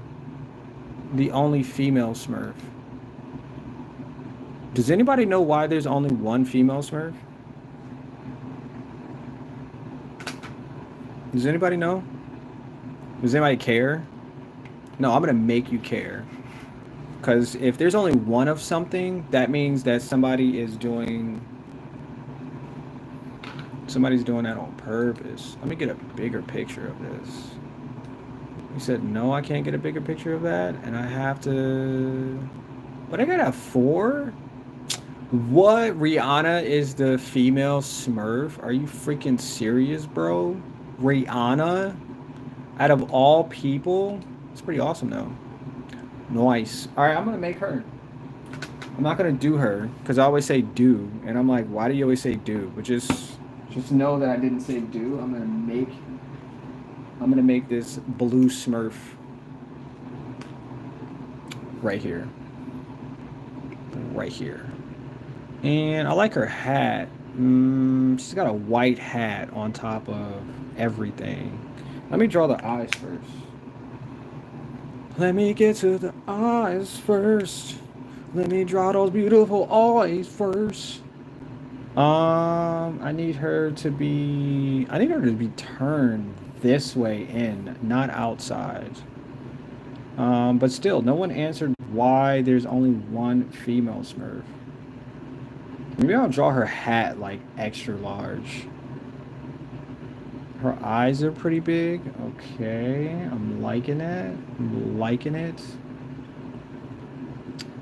the only female Smurf. Does anybody know why there's only one female Smurf? Does anybody know? Does anybody care? No, I'm gonna make you care. Because if there's only one of something, that means that somebody's doing that on purpose. Let me get a bigger picture of this. You said no, I can't get a bigger picture of that, and I have to. But I got a 4. What? Rihanna is the female Smurf? Are you freaking serious, bro? Rihanna? Out of all people? It's pretty awesome, though. Nice. All right, I'm going to make her. I'm not going to do her, because I always say do. And I'm like, why do you always say do? But just know that I didn't say do. I'm going to make this blue Smurf right here. Right here. And I like her hat. She's got a white hat on top of everything. Let me draw the eyes first. Let me get to the eyes first. Let me draw those beautiful eyes first. I need her to be turned this way in, not outside. But still, no one answered why there's only one female Smurf. Maybe I'll draw her hat like extra large. Her eyes are pretty big. Okay, I'm liking it. I'm liking it.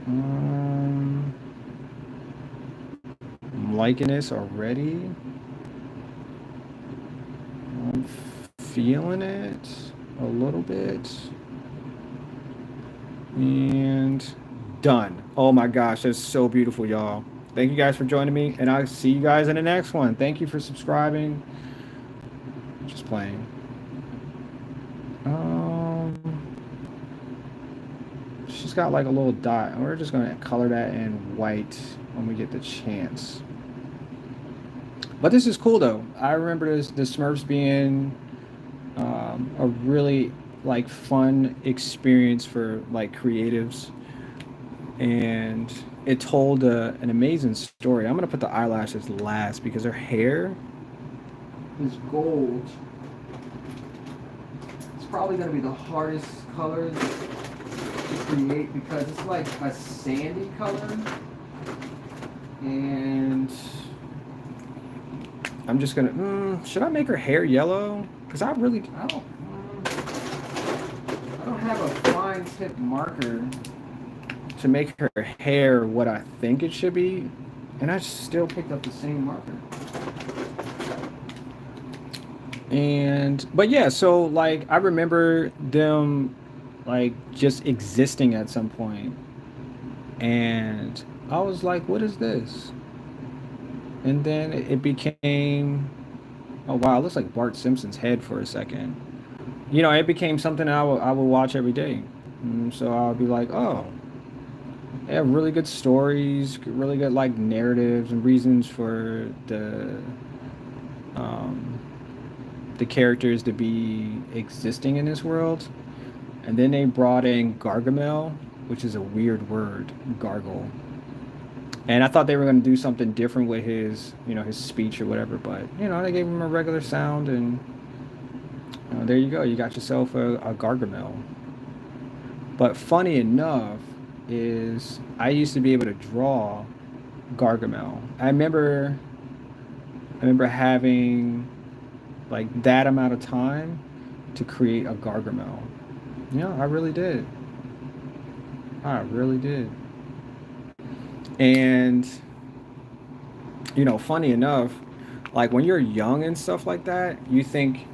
I'm liking this already. I'm feeling it a little bit. And done. Oh my gosh, that's so beautiful, y'all. Thank you guys for joining me, and I'll see you guys in the next one. Thank you for subscribing. Just playing. She's got like a little dot, and we're just gonna color that in white when we get the chance. But this is cool though. I remember the Smurfs being a really like fun experience for like creatives, and it told an amazing story. I'm gonna put the eyelashes last because her hair is gold. It's probably gonna be the hardest color to create because it's like a sandy color, and I'm just gonna. Should I make her hair yellow? Because I don't have a fine tip marker to make her hair what I think it should be, and I still picked up the same marker. But yeah, so like I remember them like just existing at some point, and I was like, what is this? And then it became, oh wow, it looks like Bart Simpson's head for a second. You know, it became something I would watch every day. So I'll be like, oh, they have really good stories, really good like narratives and reasons for the characters to be existing in this world. And then they brought in Gargamel, which is a weird word, gargle. And I thought they were going to do something different with his, his speech or whatever. But, they gave him a regular sound, and there you go. You got yourself a Gargamel. But funny enough is I used to be able to draw Gargamel. I remember having like that amount of time to create a Gargamel. Yeah, I really did. I really did. And, funny enough, like when you're young and stuff like that, you think,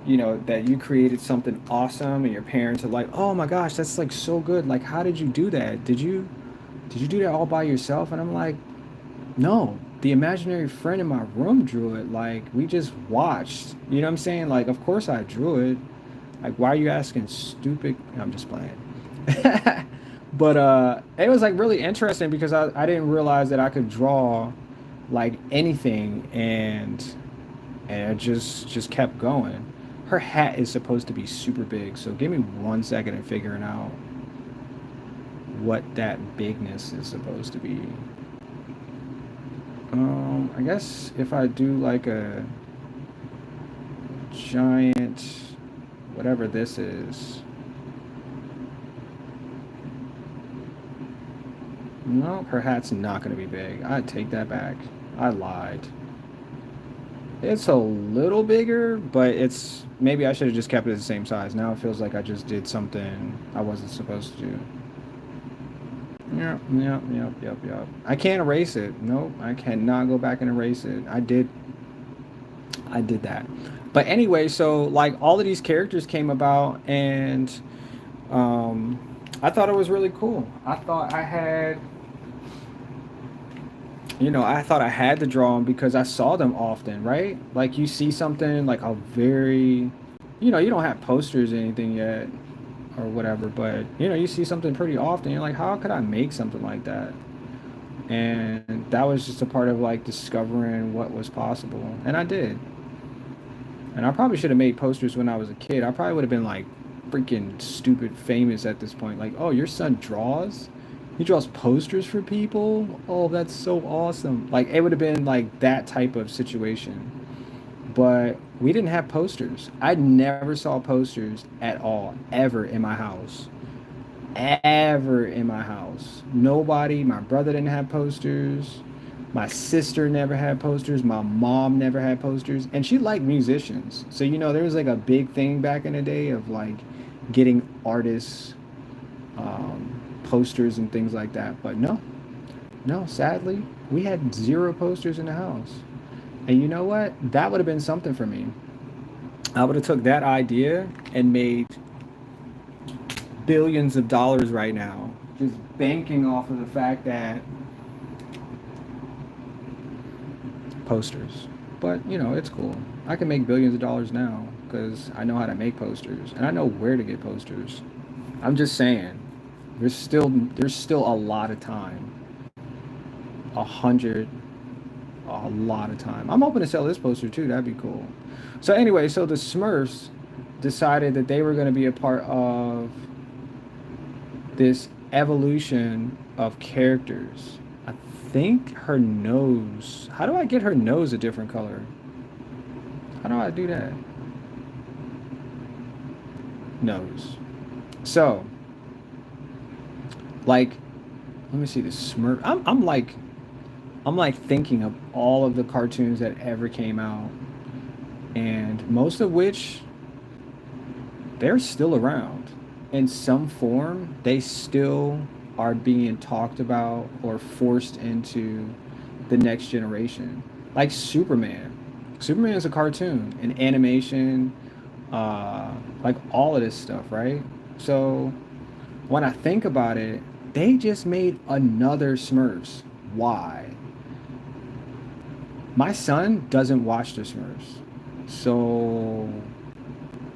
that you created something awesome and your parents are like, oh my gosh, that's like so good. Like, how did you do that? Did you do that all by yourself? And I'm like, no, the imaginary friend in my room drew it. Like, we just watched, you know what I'm saying? Like, of course I drew it. Like, why are you asking stupid? I'm just playing. But it was like really interesting because I didn't realize that I could draw like anything, and it just kept going. Her hat is supposed to be super big, so give me 1 second in figuring out what that bigness is supposed to be. I guess if I do like a giant, whatever this is. No, her hat's not going to be big. I take that back. I lied. It's a little bigger, but it's maybe I should have just kept it the same size. Now it feels like I just did something I wasn't supposed to do. Yep, yep, yep, yep, yep. I can't erase it. Nope, I cannot go back and erase it. I did that. But anyway, so like all of these characters came about, and um, I thought it was really cool. I thought I had, I thought I had to draw them because I saw them often, right? Like you see something like a very, you don't have posters or anything yet or whatever, but you see something pretty often. You're like, how could I make something like that? And that was just a part of like discovering what was possible, and I did. And I probably should have made posters when I was a kid. I probably would have been like freaking stupid famous at this point. Like, oh, your son draws? He draws posters for people? Oh, that's so awesome. Like, it would have been like that type of situation. But we didn't have posters. I never saw posters at all, ever in my house. Ever in my house. Nobody, my brother didn't have posters. My sister never had posters. My mom never had posters. And she liked musicians. So, there was like a big thing back in the day of like getting artists posters and things like that. But no, sadly, we had zero posters in the house. And you know what? That would have been something for me. I would have took that idea and made billions of dollars right now, just banking off of the fact that posters. But it's cool. I can make billions of dollars now because I know how to make posters and I know where to get posters. I'm just saying, there's still a lot of time. 100, a lot of time. I'm hoping to sell this poster too. That'd be cool. So anyway, so the Smurfs decided that they were going to be a part of this evolution of characters. I think her nose. How do I get her nose a different color? How do I do that? Nose. So, like, let me see the Smurf. I'm like thinking of all of the cartoons that ever came out, and most of which they're still around in some form. They still are being talked about or forced into the next generation. Like Superman. Superman is a cartoon, an animation, like all of this stuff, right? So when I think about it, they just made another Smurfs. Why? My son doesn't watch the Smurfs. So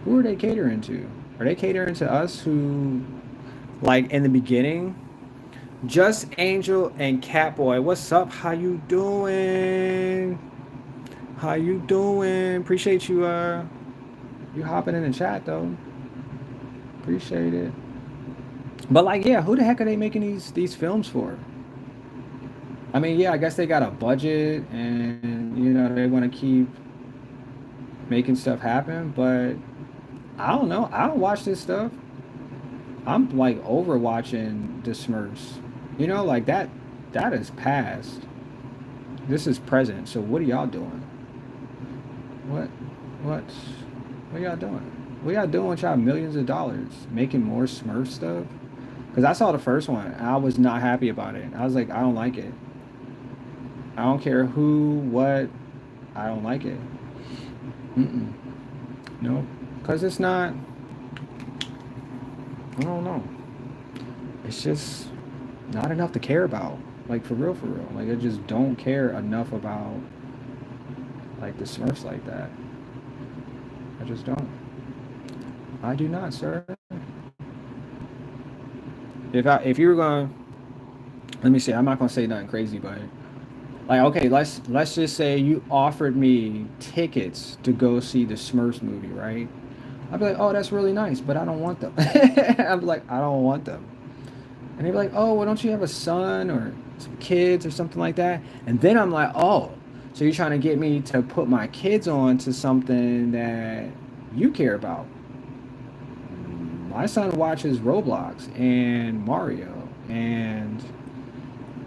who are they catering to? Are they catering to us who, like in the beginning, Just Angel and Catboy? What's up? How you doing? How you doing? Appreciate you hopping in the chat though. Appreciate it. But like, yeah, who the heck are they making these films for? I mean, yeah, I guess they got a budget and they want to keep making stuff happen, but I don't know. I don't watch this stuff. I'm like over watching the Smurfs. Like that is past. This is present. So what are y'all doing? What what what y'all doing? What y'all doing with y'all millions of dollars? Making more Smurf stuff? Because I saw the first one. And I was not happy about it. I was like, I don't like it. I don't care who, what. I don't like it. Mm-mm. Nope. Because it's not. I don't know. It's just not enough to care about. Like, for real, for real. Like, I just don't care enough about, like, the Smurfs like that. I just don't. I do not, sir. If you were going, let me see. I'm not gonna say nothing crazy, but like, okay, let's just say you offered me tickets to go see the Smurfs movie, right? I'd be like, oh, that's really nice, but I don't want them. I'd be like, I don't want them. And they'd be like, oh, well, don't you have a son or some kids or something like that? And then I'm like, oh, so you're trying to get me to put my kids on to something that you care about. My son watches Roblox and Mario, and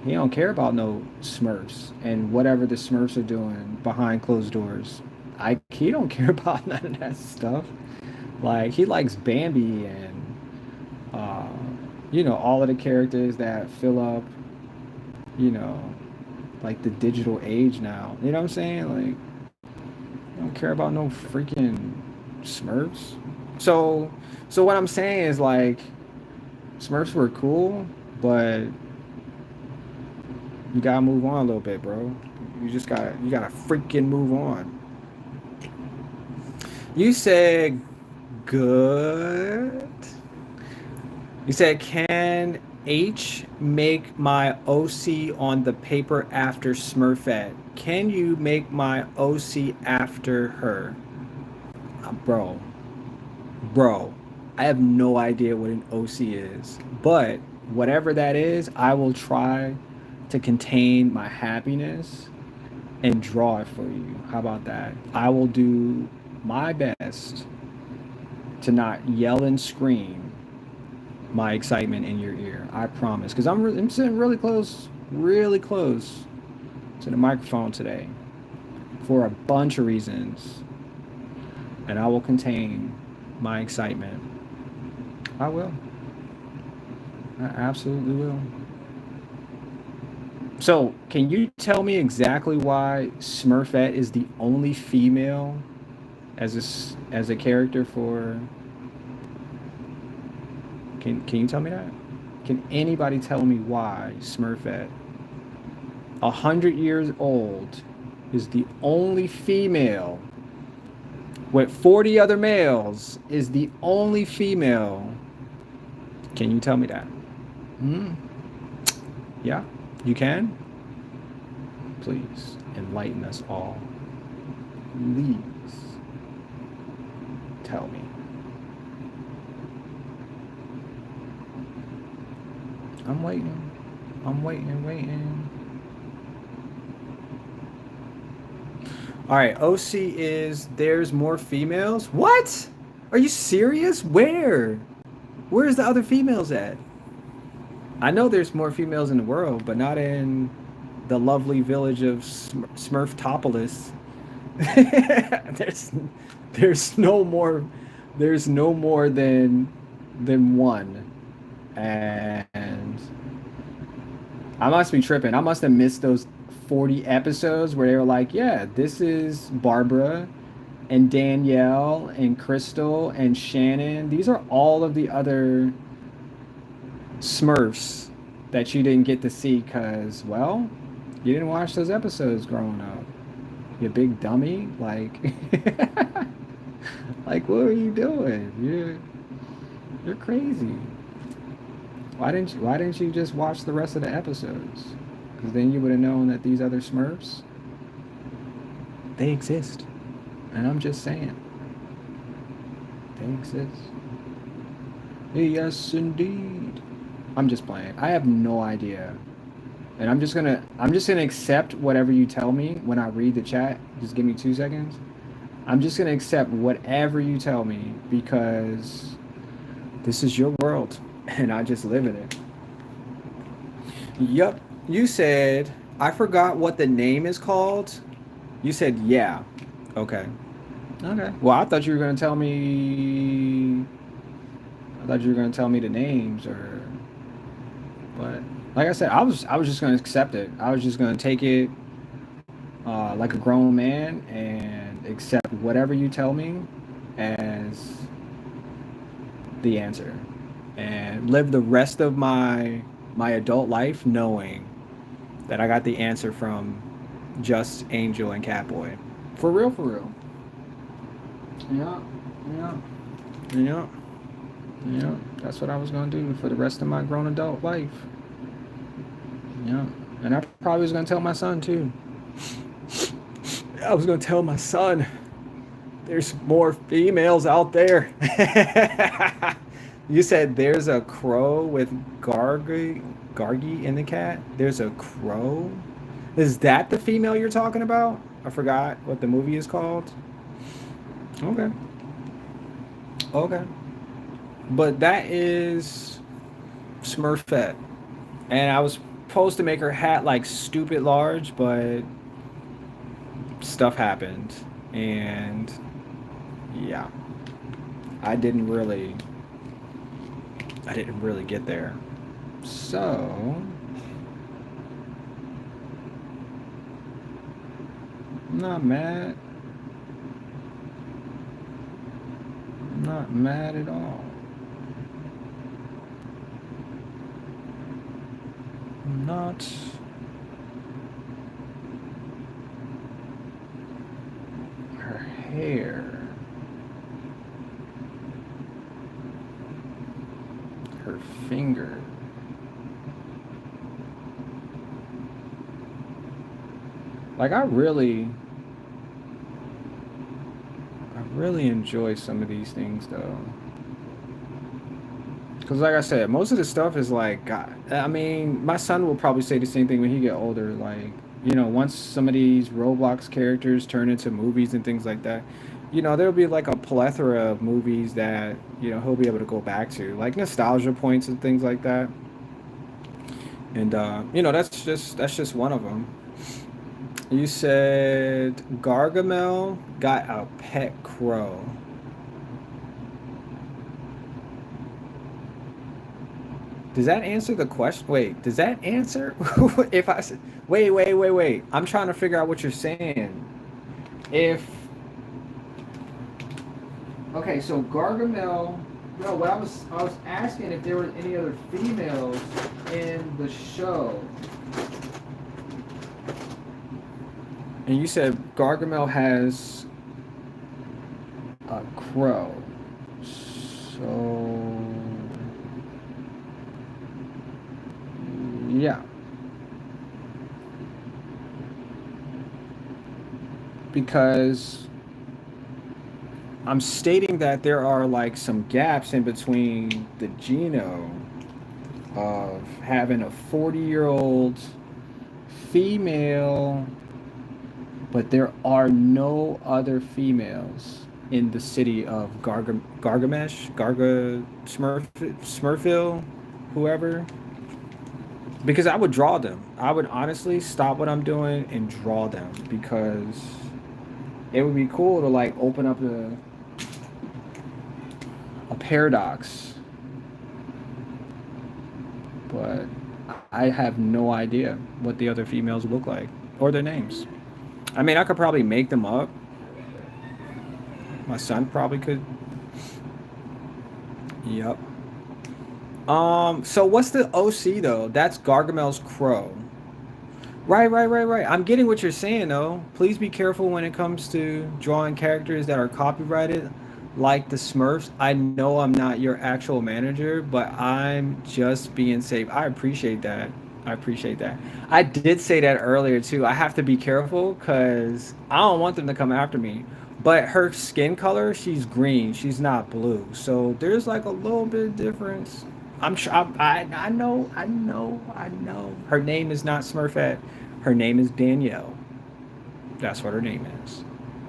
he don't care about no Smurfs and whatever the Smurfs are doing behind closed doors. He don't care about none of that stuff. Like he likes Bambi and uh, all of the characters that fill up, you know, like the digital age now. You know what I'm saying? Like I don't care about no freaking Smurfs. So so what I'm saying is like Smurfs were cool, but you gotta move on a little bit, bro. You gotta freaking move on. You said good. You said can H make my OC on the paper after Smurfette? Can you make my OC after her? Bro, bro, I have no idea what an OC is, but whatever that is, I will try to contain my happiness and draw it for you. How about that? I will do my best to not yell and scream my excitement in your ear. I promise. Because I'm sitting really close to the microphone today for a bunch of reasons. And I will contain my excitement. I will. I absolutely will. So, can you tell me exactly why Smurfette is the only female as a character for? Can you tell me that? Can anybody tell me why Smurfette, 100 years old, is the only female with 40 other males is the only female? Can you tell me that? Hmm. Yeah, you can. Please enlighten us all. Please tell me. I'm waiting. I'm waiting. All right, OC is there's more females. What? Are you serious? Where? Where's the other females at? I know there's more females in the world, but not in the lovely village of Smurftopolis. there's there's no more than one, and I must be tripping. I must have missed those 40 episodes where they were like, yeah, this is Barbara and Danielle and Crystal and Shannon. These are all of the other Smurfs that you didn't get to see because, well, you didn't watch those episodes growing up. You big dummy. Like, like, what are you doing? You're crazy. Why didn't you just watch the rest of the episodes? Because then you would have known that these other Smurfs, they exist. And I'm just saying, they exist. Yes, indeed. I'm just playing. I have no idea. And I'm just gonna accept whatever you tell me when I read the chat. Just give me 2 seconds. I'm just gonna accept whatever you tell me because this is your world and I just live in it. Yup. You said I forgot what the name is called. You said yeah. Okay. Okay. Well, I thought you were gonna tell me. I thought you were gonna tell me the names, or. But like I said, I was just gonna accept it. I was just gonna take it like a grown man and accept whatever you tell me as the answer, and live the rest of my adult life knowing that I got the answer from Just Angel and Catboy. For real, for real. Yeah, yeah, yeah, yeah. That's what I was gonna do for the rest of my grown adult life. Yeah, and I probably was gonna tell my son too. I was gonna tell my son There's more females out there. You said there's a crow with Gargi in the cat. There's a crow. Is that the female you're talking about? I forgot what the movie is called. Okay. Okay. But that is Smurfette. And I was supposed to make her hat like stupid large, but stuff happened. And yeah, I didn't really I didn't really get there. So, I'm not mad. I'm not mad at all. I'm not. Her hair. Her finger. Like I really enjoy some of these things though. Because like I said, most of the stuff is like, God, I mean, my son will probably say the same thing when he get older. Like, once some of these Roblox characters turn into movies and things like that, there'll be like a plethora of movies that, he'll be able to go back to, like nostalgia points and things like that. And that's just one of them. You said Gargamel got a pet crow. Does that answer the question? Wait, does that answer if I said, wait. I'm trying to figure out what you're saying. If okay, so Gargamel. No, what I was asking if there were any other females in the show, and you said Gargamel has a crow. So yeah, because I'm stating that there are like some gaps in between the genome of having a 40-year-old female, but there are no other females in the city of Gargamesh, Smurfville, whoever. Because I would draw them. I would honestly stop what I'm doing and draw them because it would be cool to like open up a paradox, but I have no idea what the other females look like or their names. I mean, I could probably make them up. My son probably could. Yep. So what's the OC though? That's Gargamel's crow. Right. I'm getting what you're saying though. Please be careful when it comes to drawing characters that are copyrighted, like the Smurfs. I know I'm not your actual manager, but I'm just being safe. I appreciate that. I appreciate that. I did say that earlier too. I have to be careful because I don't want them to come after me. But her skin color, she's green. She's not blue. So there's like a little bit of difference. I'm sure. I know. Her name is not Smurfette. Her name is Danielle. That's what her name is.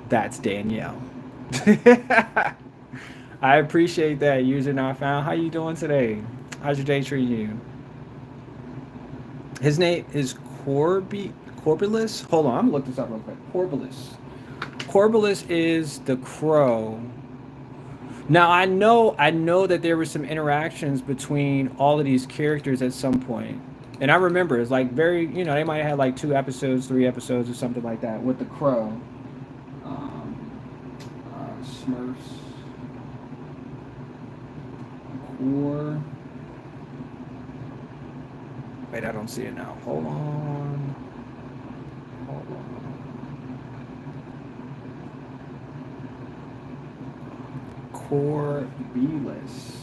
That's Danielle. I appreciate that, user not found. How you doing today? How's your day treating you? His name is Corbilus. Hold on, I'm gonna look this up real quick. Corbilus. Corbilus is the crow. Now I know that there were some interactions between all of these characters at some point. And I remember it's like very, they might have had like 2 episodes, 3 episodes or something like that with the crow. Um, Smurfs. Core. Wait, I don't see it now. Hold on. Hold on. Core B-list.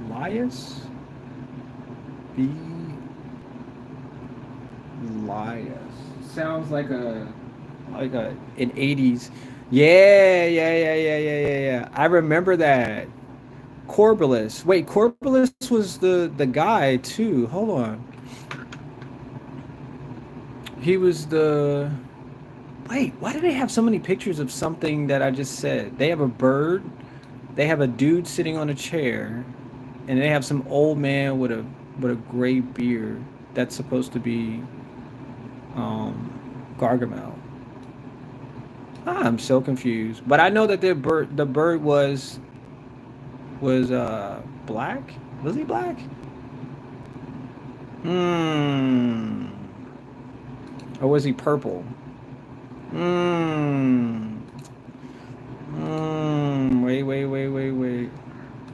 Lias? B. Elias. Sounds like a an 80s. Yeah. I remember that. Corbalus. Wait, Corbalus was the guy too. Hold on. He was the Wait, why do they have so many pictures of something that I just said? They have a bird, they have a dude sitting on a chair, and they have some old man with a gray beard. That's supposed to be Gargamel. I'm so confused. But I know that the bird was black? Was he black? Hmm. Or was he purple? Hmm. Wait.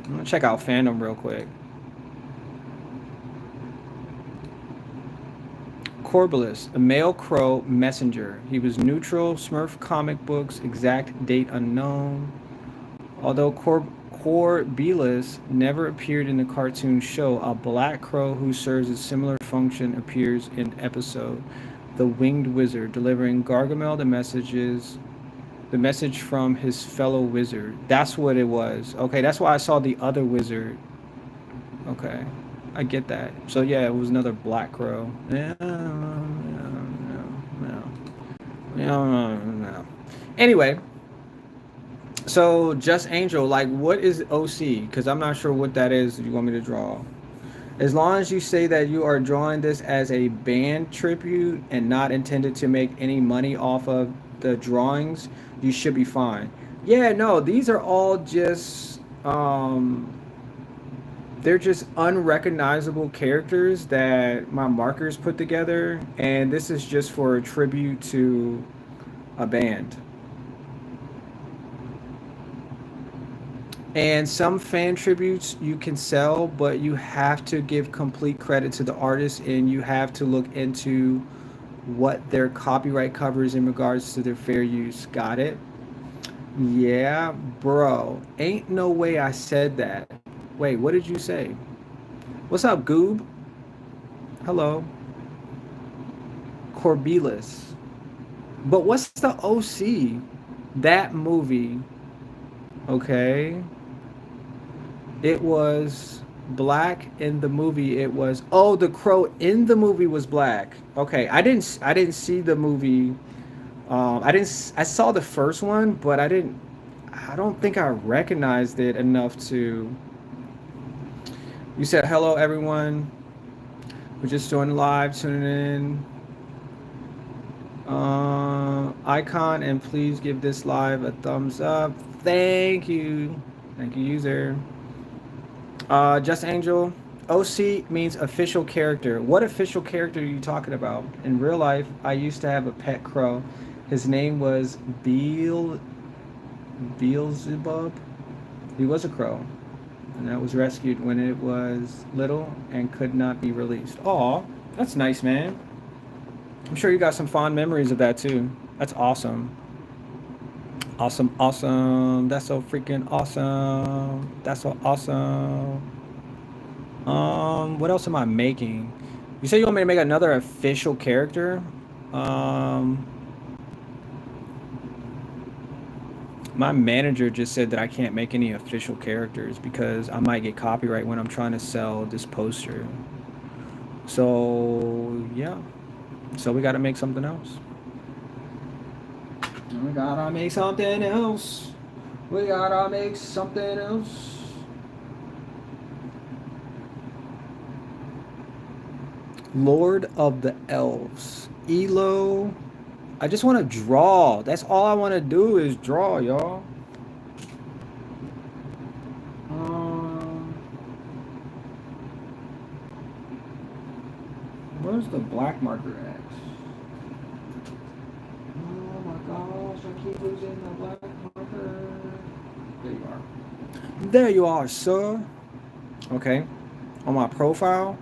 I'm gonna check out fandom real quick. Corbalus, a male crow messenger. He was neutral, Smurf comic books, exact date unknown. Although Corbalus never appeared in the cartoon show, a black crow who serves a similar function appears in episode The Winged Wizard, delivering Gargamel the message from his fellow wizard. That's what it was. Okay, that's why I saw the other wizard. Okay, I get that. So yeah, it was another black crow. Yeah, no. Anyway, so Just Angel, like, what is OC? Because I'm not sure what that is. If you want me to draw, as long as you say that you are drawing this as a band tribute and not intended to make any money off of the drawings, you should be fine. Yeah, no, these are all just they're just unrecognizable characters that my markers put together, and this is just for a tribute to a band. And some fan tributes you can sell, but you have to give complete credit to the artist and you have to look into what their copyright covers in regards to their fair use. Got it? Yeah, bro. Ain't no way I said that. Wait, what did you say? What's up, Goob? Hello. Corbelis. But what's the OC? That movie. Okay. It was black in the movie. It was the crow in the movie was black. Okay, I didn't see the movie. I saw the first one, but I don't think I recognized it enough to. You said hello, everyone. We're just joining live, tuning in. Icon, and please give this live a thumbs up. Thank you, user. Just Angel. OC means official character. What official character are you talking about? In real life, I used to have a pet crow. His name was Beelzebub. He was a crow, and that was rescued when it was little and could not be released. Aw, that's nice, man. I'm sure you got some fond memories of that too. That's awesome. Awesome. That's so freaking awesome. That's so awesome. What else am I making? You said you want me to make another official character? My manager just said that I can't make any official characters because I might get copyright when I'm trying to sell this poster. So, yeah. So we gotta make something else. We gotta make something else. Lord of the Elves. Elo. I just want to draw. That's all I want to do is draw, y'all. Where's the black marker at? Oh my gosh, I keep losing the black marker. There you are. There you are, sir. Okay. On my profile.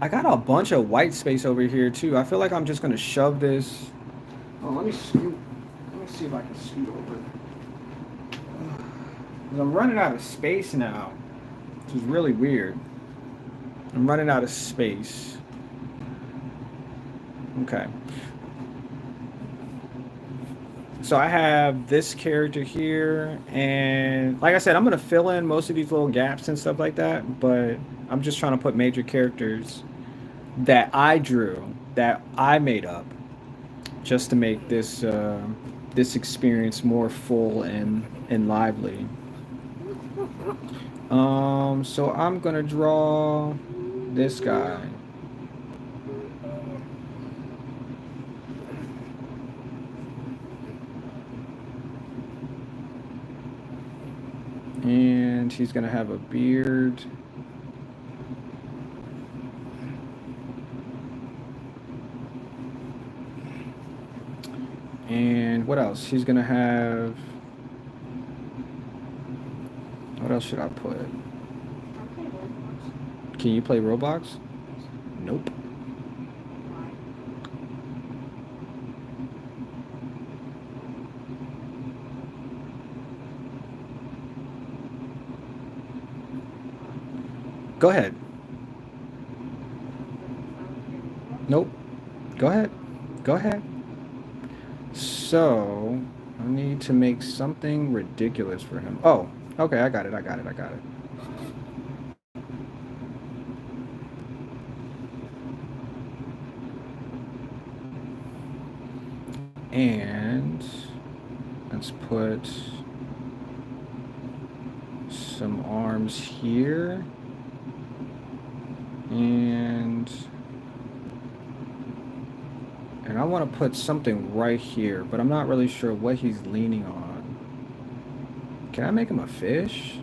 I got a bunch of white space over here too. I feel like I'm just gonna shove this. Oh, let me scoot. Let me see if I can scoot over. 'Cause I'm running out of space now. Which is really weird. I'm running out of space. Okay. So I have this character here, and like I said, I'm gonna fill in most of these little gaps and stuff like that, but I'm just trying to put major characters that I drew, that I made up, just to make this experience more full and lively. So I'm gonna draw this guy. And he's gonna have a beard. And what else? He's gonna have. What else should I put? Can you play Roblox? Nope. Go ahead. Nope. Go ahead. Go ahead. So, I need to make something ridiculous for him. Oh, okay, I got it. I got it. I got it. And let's put some arms here. And I want to put something right here, but I'm not really sure what he's leaning on. Can I make him a fish?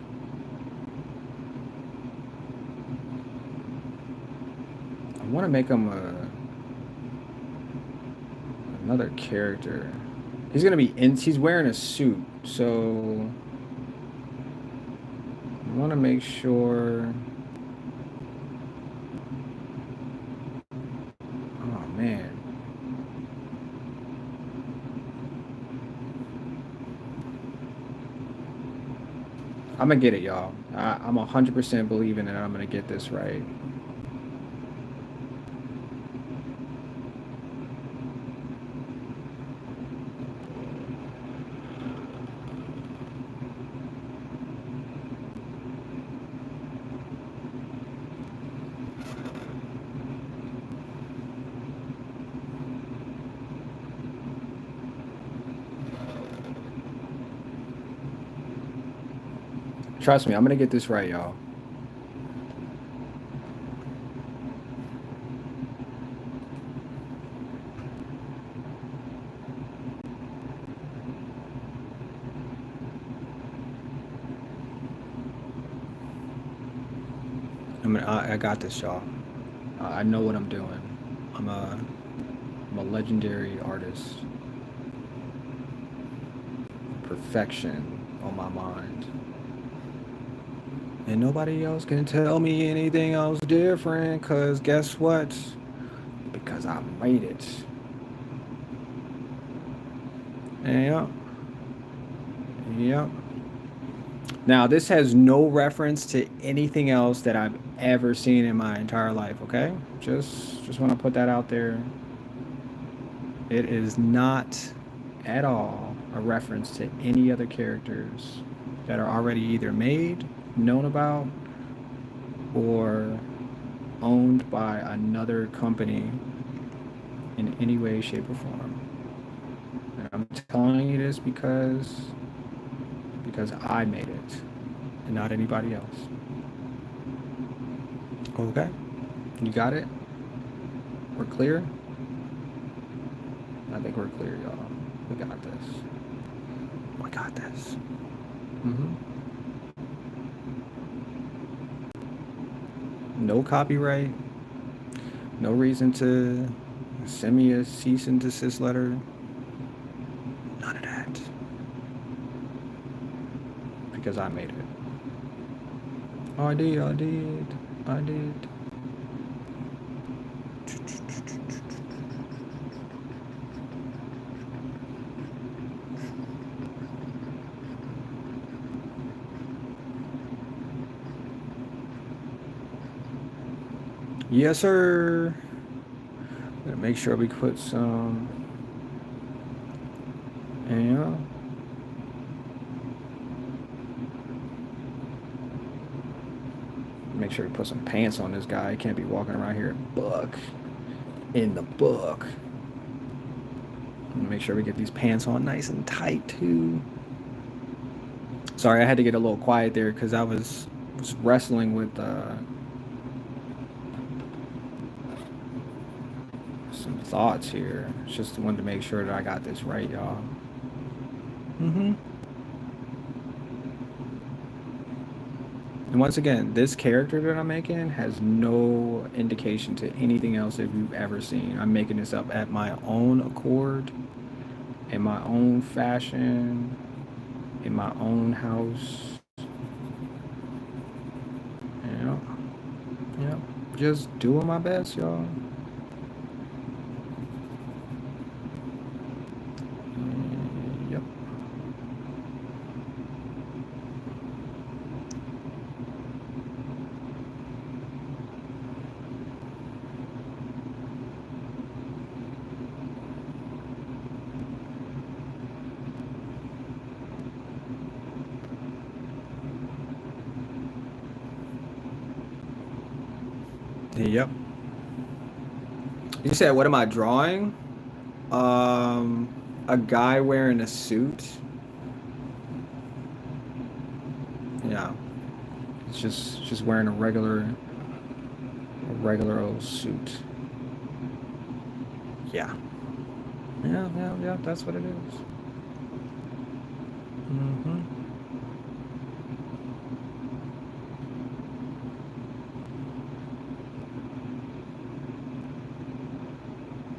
I want to make him another character. He's gonna be in. He's wearing a suit, so I want to make sure. Oh man. I'm gonna get it, y'all. I'm 100% believing that I'm gonna get this right. Trust me, I'm gonna get this right, y'all. I got this, y'all. I know what I'm doing. I'm a, I'm a legendary artist. Perfection on my mind. And nobody else can tell me anything else different, cause guess what? Because I made it. And yep. Yep. Now this has no reference to anything else that I've ever seen in my entire life, okay? Just want to put that out there. It is not at all a reference to any other characters that are already either made, known about, or owned by another company in any way, shape, or form. And I'm telling you this because I made it and not anybody else. Okay? You got it? We're clear? I think we're clear, y'all. We got this. We got this. Mm-hmm. No copyright. No reason to send me a cease and desist letter. None of that. Because I made it. Oh, I did. I did. I did. Yes, sir. Gonna make sure we put some. Yeah. Make sure we put some pants on this guy. He can't be walking around here in the book. Make sure we get these pants on nice and tight too. Sorry, I had to get a little quiet there because I was wrestling with some thoughts here. Just wanted to make sure that I got this right, y'all. Mm-hmm. And once again, this character that I'm making has no indication to anything else that you've ever seen. I'm making this up at my own accord, in my own fashion, in my own house. Yeah, yeah. Just doing my best, y'all. Yep. Yep. You said, what am I drawing? A guy wearing a suit. Yeah, it's just wearing a regular old suit. Yeah. Yeah, yeah, yeah. That's what it is. Mm-hmm.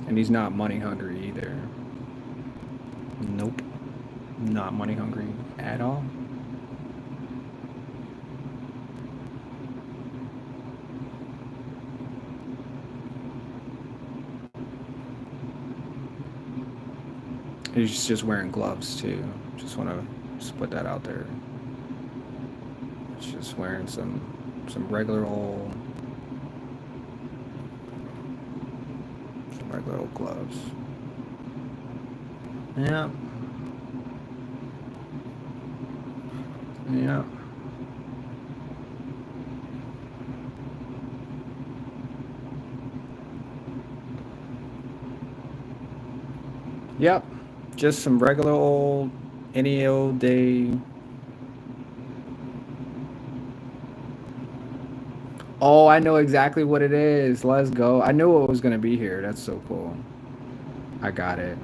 And he's not money hungry either. Nope. Not money hungry at all. He's just wearing gloves too. Just want to just put that out there. He's just wearing some regular old gloves. Yeah. Yeah. Yep. Just some regular old any old day. Oh, I know exactly what it is. Let's go. I knew it was gonna be here. That's so cool. I got it.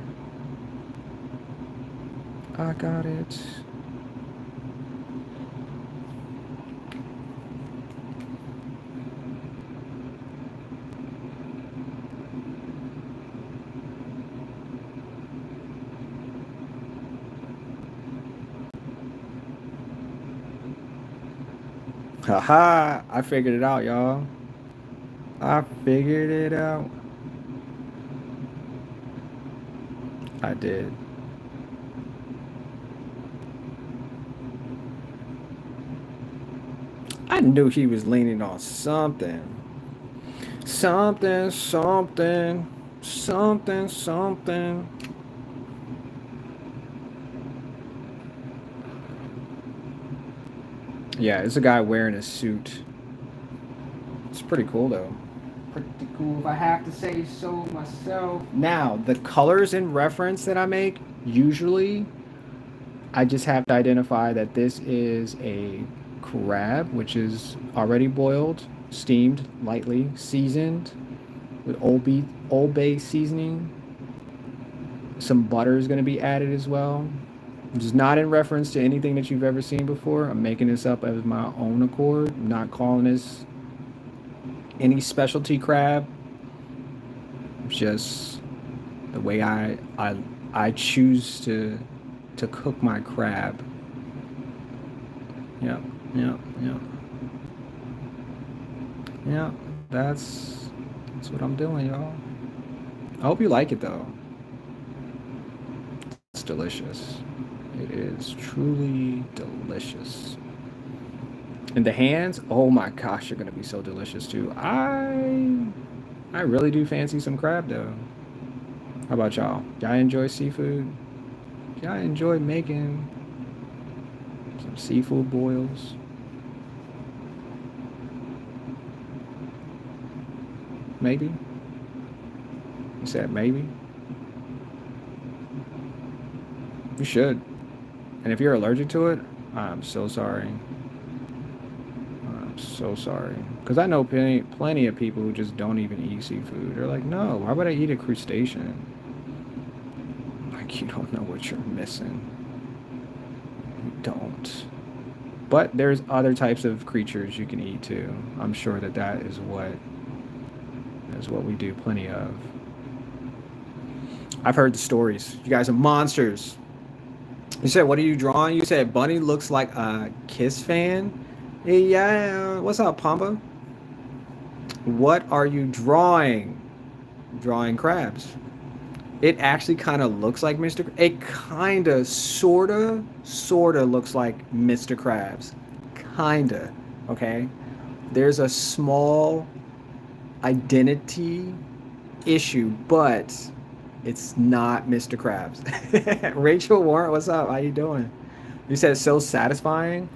I got it. Haha, I figured it out, y'all. I figured it out. I did. I knew he was leaning on something. Something, something, something, something. Yeah, it's a guy wearing a suit. It's pretty cool though. Pretty cool if I have to say so myself. Now, the colors in reference that I make, usually I just have to identify that this is a crab, which is already boiled, steamed, lightly seasoned with Old Bay seasoning. Some butter is going to be added as well. It's not in reference to anything that you've ever seen before. I'm making this up as my own accord. I'm not calling this any specialty crab. It's just the way I choose to cook my crab. Yep, yep, yep. Yeah, that's what I'm doing, y'all. I hope you like it though. It's delicious. It is truly delicious. And the hands, oh my gosh, they're gonna be so delicious too. I really do fancy some crab though. How about y'all? Y'all enjoy seafood? Y'all enjoy making some seafood boils? Maybe. You said maybe. You should. And if you're allergic to it, I'm so sorry. I'm so sorry. Because I know plenty of people who just don't even eat seafood. They're like, no, why would I eat a crustacean? Like, you don't know what you're missing. You don't. But there's other types of creatures you can eat too. I'm sure that that is what we do plenty of. I've heard the stories. You guys are monsters. You said, what are you drawing? You said Bunny looks like a Kiss fan. Yeah, what's up, Pamba? What are you drawing? Drawing crabs. It actually kind of looks like Mr. It kind of, sorta looks like Mr. Krabs. Kinda. Okay? There's a small identity issue, but it's not Mr. Krabs. Rachel Warren, what's up? How you doing? You said it's so satisfying.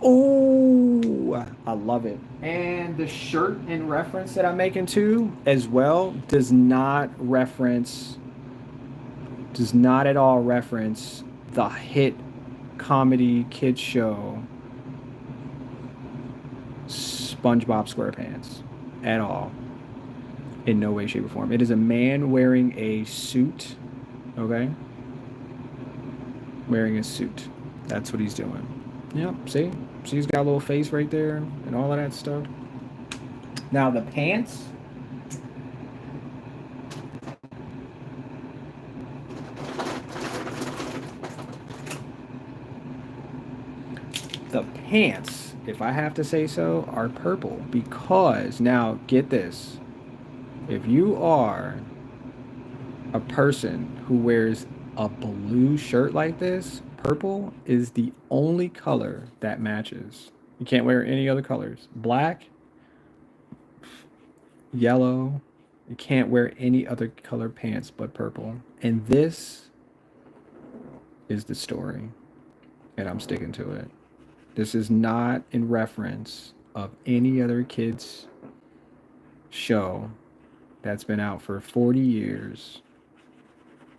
Oh, I love it. And the shirt in reference that I'm making too, as well, does not at all reference the hit comedy kids show SpongeBob SquarePants at all. In no way, shape, or form. It is a man wearing a suit. Okay? Wearing a suit. That's what he's doing. Yep, see? See, he's got a little face right there and all of that stuff. Now, the pants. The pants, if I have to say so, are purple because, now, get this. If you are a person who wears a blue shirt like this, purple is the only color that matches. You can't wear any other colors. Black, yellow, you can't wear any other color pants but purple. And this is the story, and I'm sticking to it. This is not in reference of any other kids show that's been out for 40 years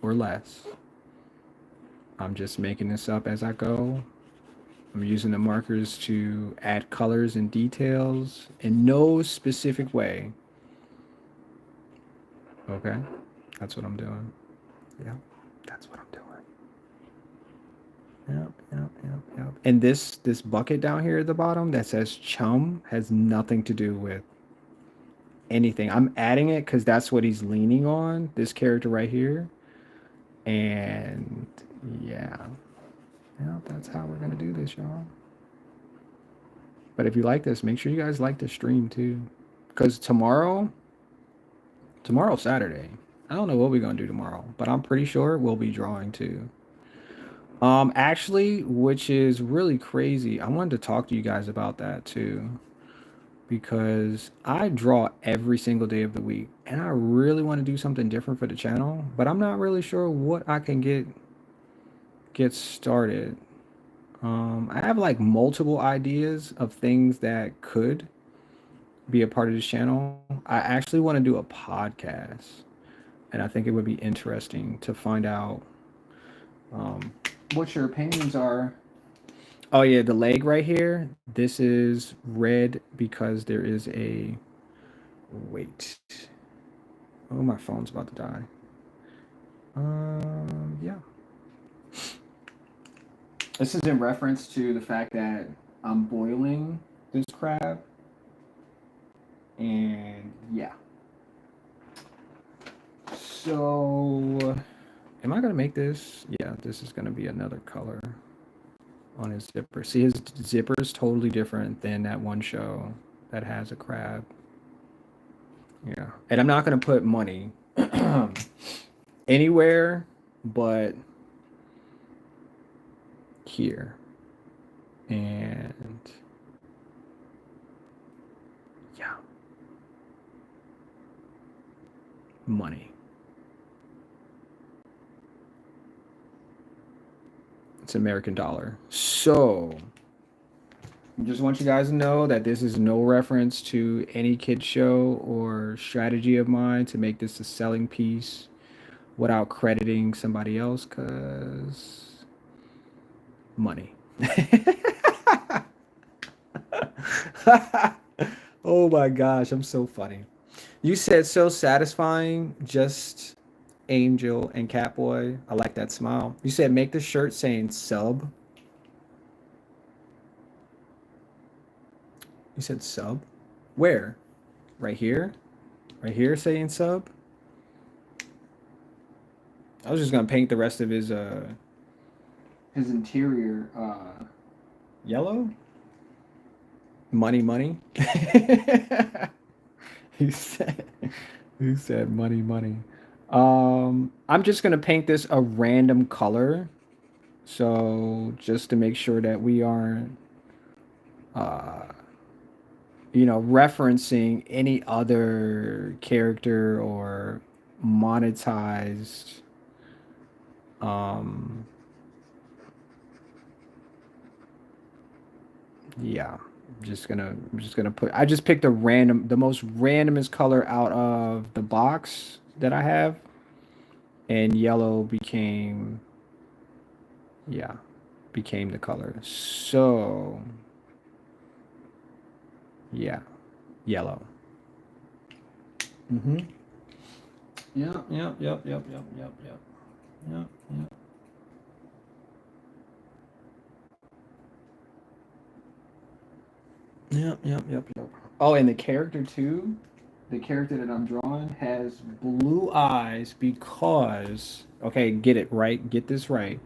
or less. I'm just making this up as I go. I'm using the markers to add colors and details in no specific way. Okay? That's what I'm doing. Yeah, that's what I'm doing. Yep. And this bucket down here at the bottom that says chum has nothing to do with anything. I'm adding it because that's what he's leaning on, this character right here. And yeah. Yeah, that's how we're gonna do this, y'all. But if you like this, make sure you guys like the stream too. Because tomorrow's Saturday. I don't know what we're gonna do tomorrow, but I'm pretty sure we'll be drawing too. Actually, which is really crazy. I wanted to talk to you guys about that too. Because I draw every single day of the week and I really want to do something different for the channel, but I'm not really sure what I can get started. I have like multiple ideas of things that could be a part of this channel. I actually want to do a podcast, and I think it would be interesting to find out what your opinions are. Oh yeah, the leg right here. This is red because there is a wait. Oh, my phone's about to die. Yeah. This is in reference to the fact that I'm boiling this crab. And yeah. So, am I going to make this? Yeah, this is going to be another color on his zipper. See, his zipper is totally different than that one show that has a crab. Yeah. And I'm not going to put money anywhere but here. And Yeah. Money. It's American dollar. So, just want you guys to know that this is no reference to any kid show or strategy of mine to make this a selling piece without crediting somebody else, because money. Oh my gosh, I'm so funny. You said so satisfying, just Angel and Catboy. I like that smile. You said make the shirt saying sub. You said sub? Where? Right here? Right here saying sub? I was just gonna paint the rest of his interior yellow. Money, money. he said he said money, money. I'm just gonna paint this a random color. So just to make sure that we aren't uh referencing any other character or monetized um yeah. I'm just gonna put I just picked the most randomest color out of the box that I have, and yellow yeah, became the color. So yeah, yellow. Mm-hmm. Yep, yep, yep, yep, yep, yep, yep. Yep, yep. Yep, yep, yep, yep. Oh, and the character too, the character that I'm drawing has blue eyes because, okay, get it right, get this right.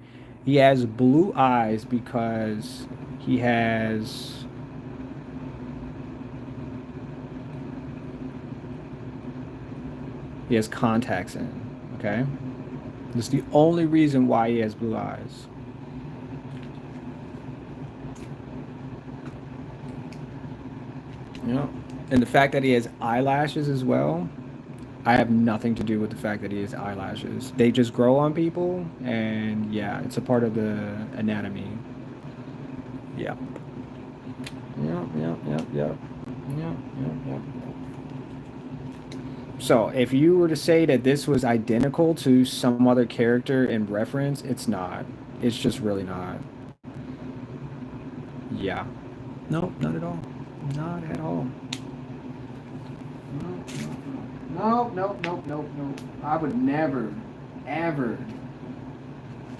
He has blue eyes because he has he has contacts in. Okay, that's the only reason why he has blue eyes. Yeah, and the fact that he has eyelashes as well. I have nothing to do with the fact that he has eyelashes. They just grow on people, and yeah, it's a part of the anatomy. Yeah. Yep, yep, yep, yep. Yep, yep, yep, yep. So, if you were to say that this was identical to some other character in reference, it's not. It's just really not. Yeah. Nope, not at all. Not at all. Nope, nope, nope, nope, nope, nope. I would never, ever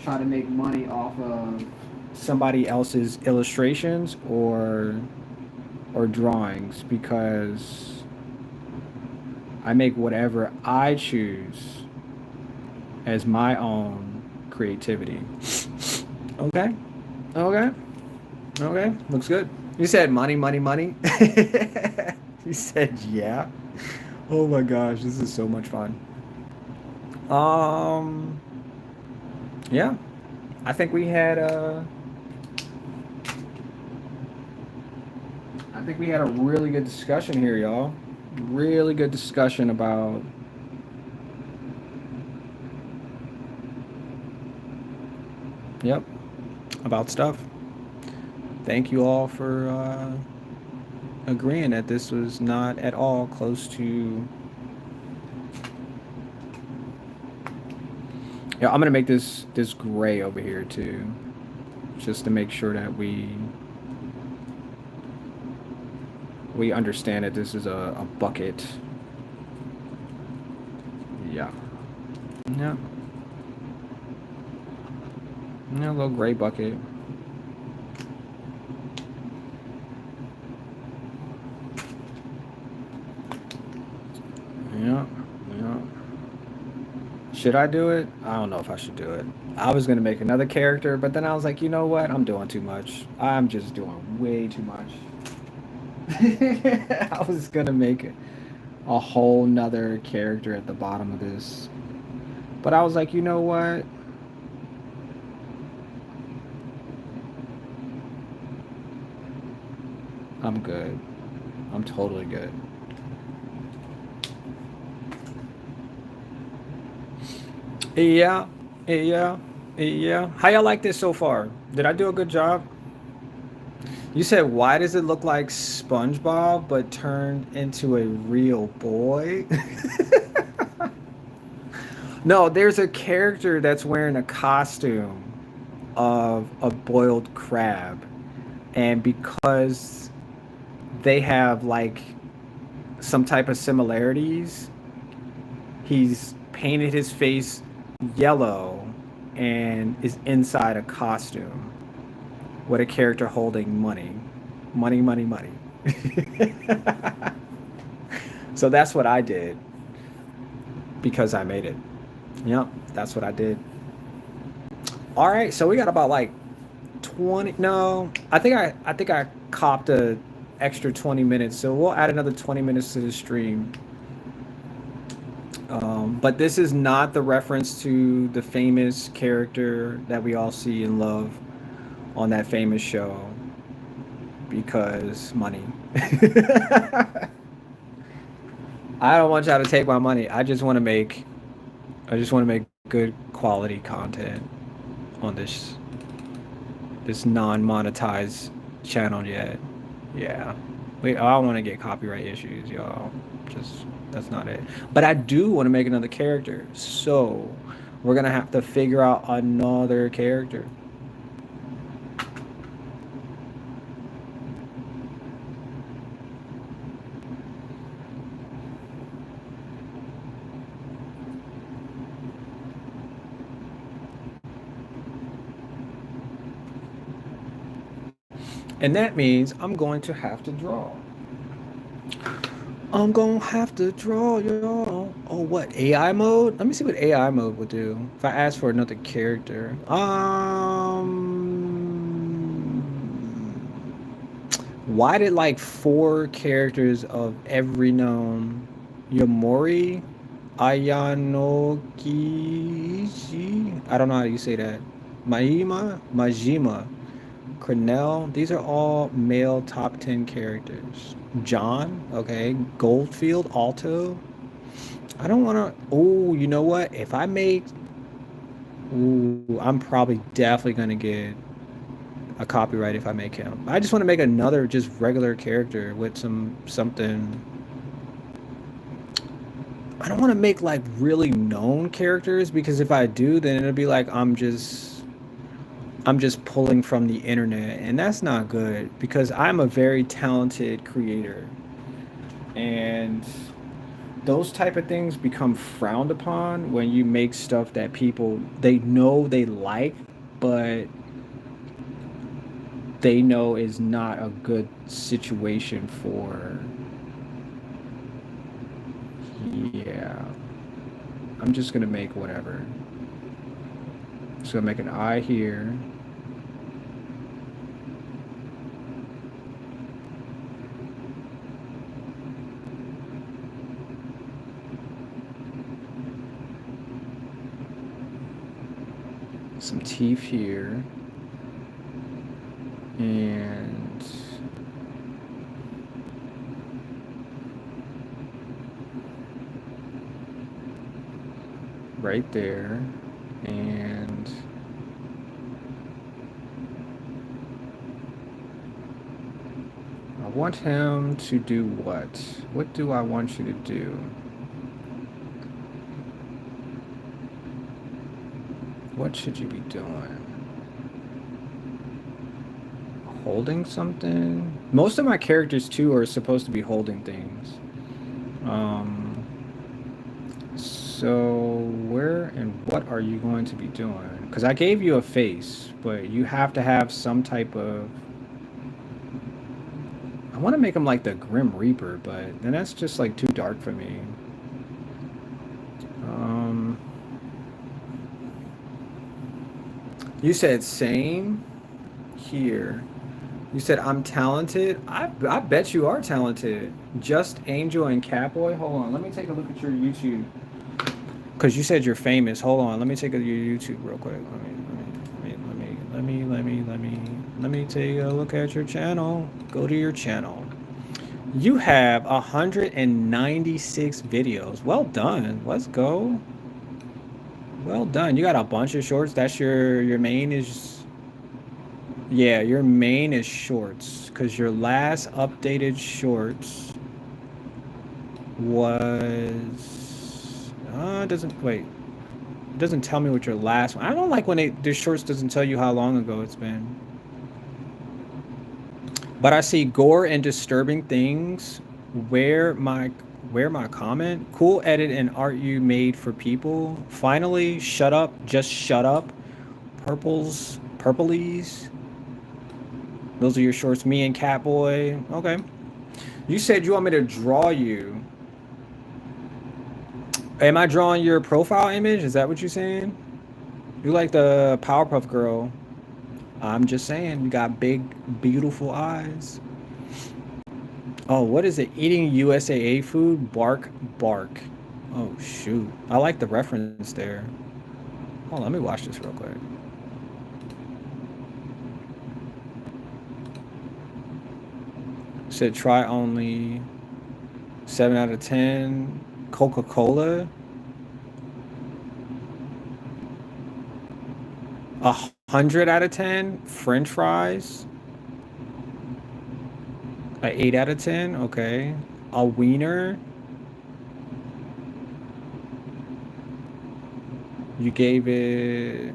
try to make money off of somebody else's illustrations or drawings, because I make whatever I choose as my own creativity. Okay. Okay. Okay. Looks good. You said money, money, money. You said yeah. Oh my gosh, this is so much fun. Um yeah. I think we had I think we had a really good discussion here, y'all. Really good discussion about yep, about stuff. Thank you all for agreeing that this was not at all close to. Yeah, I'm gonna make this gray over here too, just to make sure that we understand that this is a bucket. Yeah. Yeah. Yeah, a little gray bucket. Yeah. Yeah. Should I do it? I don't know if I should do it. I was gonna make another character, but then I was like, you know what? I'm doing too much. I'm just doing way too much. I was gonna make a whole nother character at the bottom of this, but I was like, you know what? I'm good. I'm totally good. Yeah, yeah, yeah. How y'all like this so far? Did I do a good job? You said, why does it look like SpongeBob but turned into a real boy? No, there's a character that's wearing a costume of a boiled crab. And because they have like some type of similarities, he's painted his face yellow and is inside a costume with a character holding money. Money, money, money. So that's what I did because I made it. Yep, that's what I did. All right, so we got about like 20. No, I think I copped a extra 20 minutes. So we'll add another 20 minutes to the stream. But this is not the reference to the famous character that we all see and love on that famous show because money. I don't want y'all to take my money. I just want to make good quality content on this non-monetized channel yet. Yeah. I don't want to get copyright issues, y'all. Just that's not it. But I do want to make another character. So, we're going to have to figure out another character. And that means I'm going to have to draw. I'm gonna have to draw, y'all. Oh, what? AI mode? Let me see what AI mode would do if I ask for another character. Why did like four characters of every known Yamori, Ayanokishi? I don't know how you say that. Majima, Cornell. These are all male top 10 characters. John, okay. Goldfield, Alto. I don't want to. Oh, you know what? If I make. Ooh, I'm probably definitely going to get a copyright if I make him. I just want to make another just regular character with something. I don't want to make like really known characters because if I do, then it'll be like I'm just pulling from the internet, and that's not good because I'm a very talented creator, and those type of things become frowned upon when you make stuff that people they know they like, but they know is not a good situation for. Yeah, I'm just gonna make whatever. Just gonna make an eye here. Some teeth here. And right there. And I want him to do what? What do I want you to do? What should you be doing? Holding something? Most of my characters too are supposed to be holding things. So where and what are you going to be doing? Because I gave you a face, but you have to have some type of. I want to make him like the Grim Reaper, but then that's just like too dark for me. Um, you said same here. You said I'm talented. I bet you are talented. Just Angel and Catboy. Hold on, let me take a look at your YouTube. Cause you said you're famous. Hold on, let me take a your YouTube real quick. Let me take a look at your channel. Go to your channel. You have 196 videos. Well done. Let's go. Well done. You got a bunch of shorts. That's your main is yeah, your main is shorts cuz your last updated shorts was it doesn't wait. It doesn't tell me what your last one. I don't like when the shorts doesn't tell you how long ago it's been. But I see gore and disturbing things. Where my where my comment? Cool edit and art you made for people. Finally, shut up. Just shut up. Purplies. Those are your shorts. Me and Catboy. Okay. You said you want me to draw you. Am I drawing your profile image? Is that what you're saying? You like the Powerpuff Girl. I'm just saying, you got big, beautiful eyes. Oh, what is it? Eating USAA food? Bark, bark. Oh, shoot. I like the reference there. Hold on, let me watch this real quick. Said try only 7 out of 10. Coca-Cola. 100 out of 10. French fries. A 8 out of 10. Okay. A wiener. You gave it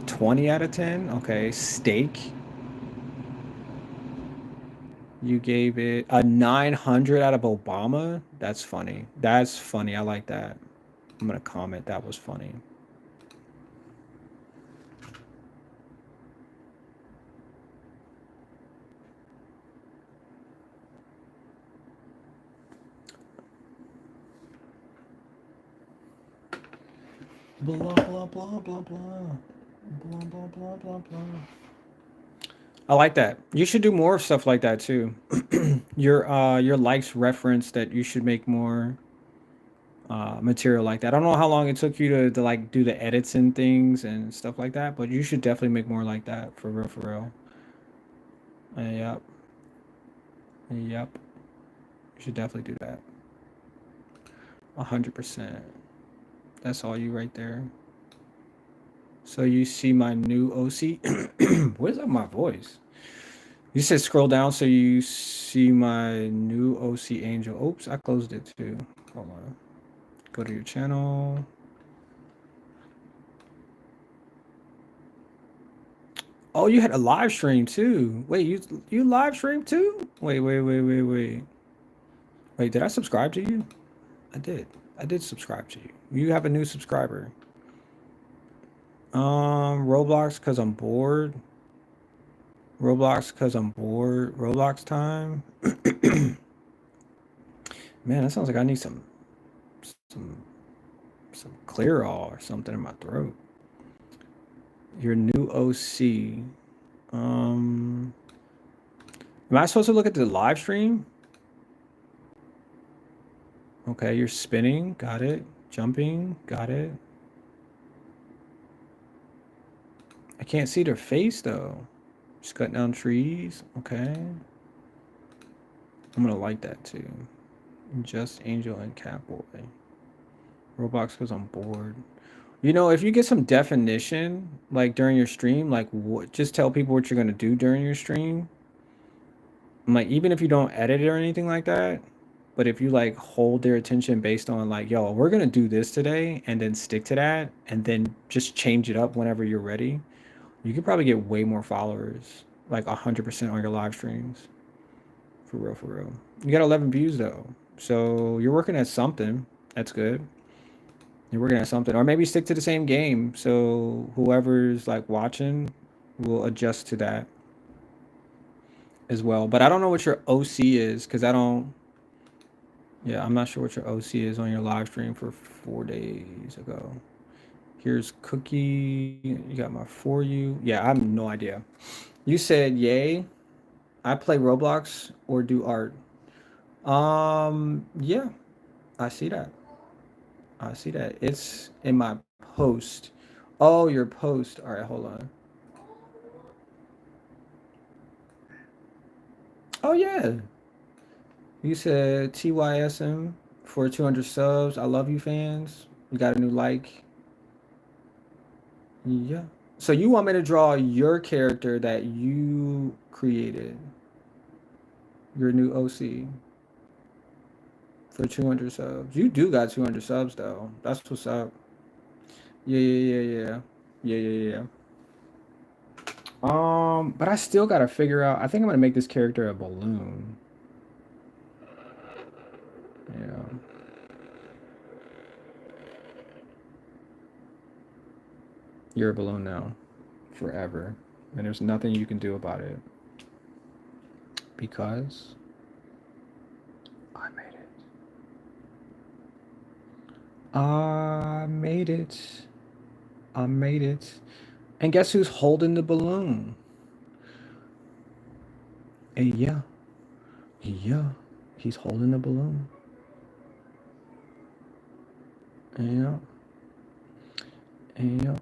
20 out of 10. Okay. Steak. You gave it a 900 out of Obama. That's funny. That's funny. I like that. I'm going to comment. That was funny. Blah, blah, blah, blah, blah. Blah, blah, blah, blah, blah. I like that. You should do more stuff like that too. Your likes reference that you should make more material like that. I don't know how long it took you to like do the edits and things and stuff like that, but you should definitely make more like that for real, for real. Yep, yep. You should definitely do that. 100%. That's all you right there. So you see my new OC. Where's up my voice? You said scroll down so you see my new OC Angel. Oops, I closed it too. Hold on. Go to your channel. Oh, you had a live stream too. Wait, you live stream too? Wait. Wait, did I subscribe to you? I did. I did subscribe to you. You have a new subscriber. Roblox cause I'm bored. Roblox cause I'm bored. Roblox time. Man, that sounds like I need some some clear all or something in my throat. Your new OC. Am I supposed to look at the live stream? Okay, you're spinning. Got it. Jumping. Got it. I can't see their face though. Just cutting down trees. Okay. I'm gonna like that too. Just Angel and Catboy. Roblox because I'm bored. You know, if you get some definition, like during your stream, like what, just tell people what you're gonna do during your stream. Like even if you don't edit it or anything like that, but if you like hold their attention based on like, yo, we're gonna do this today, and then stick to that, and then just change it up whenever you're ready, you could probably get way more followers, like 100% on your live streams. For real, for real. You got 11 views though, so you're working at something. That's good. You're working at something, or maybe stick to the same game. So whoever's like watching will adjust to that as well. But I don't know what your OC is because I don't. Yeah, I'm not sure what your OC is on your live stream for 4 days ago. Here's Cookie. You got my For You. Yeah, I have no idea. You said yay. I play Roblox or do art. Yeah, I see that. I see that. It's in my post. Oh, your post. All right, hold on. Oh yeah. You said TYSM for 200 subs. I love you, fans. You got a new like. Yeah. So you want me to draw your character that you created, your new OC for 200 subs. You do got 200 subs though. That's what's up. Yeah, yeah, yeah, yeah. Yeah, yeah, yeah. But I still gotta figure out. I think I'm gonna make this character a balloon. Yeah. You're a balloon now. Forever. And there's nothing you can do about it. Because I made it. I made it. I made it. And guess who's holding the balloon? Hey, yeah. Yeah. He's holding the balloon. Yeah. Yeah.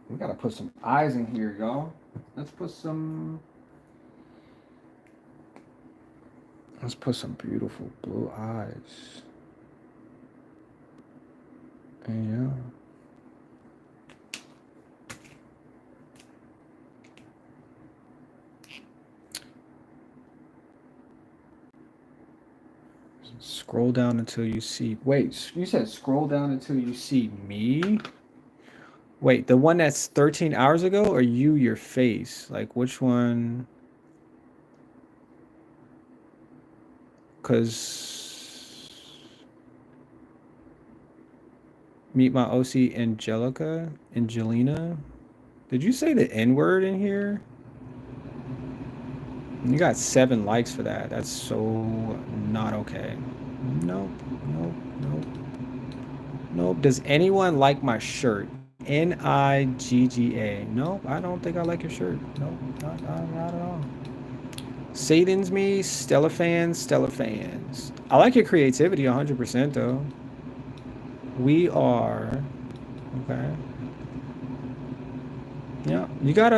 We gotta put some eyes in here, y'all. Let's put some. Let's put some beautiful blue eyes. Yeah. Scroll down until you see. Wait, you said scroll down until you see me? Wait, the one that's 13 hours ago or you, your face? Like, which one? Because meet my OC Angelina. Did you say the N word in here? You got 7 likes for that. That's so not okay. Nope, nope, nope, nope. Does anyone like my shirt? Nigga. Nope, I don't think I like your shirt. Nope, not at all. Satan's me, Stella fans, Stella fans. I like your creativity 100% though. We are okay. Yeah, you got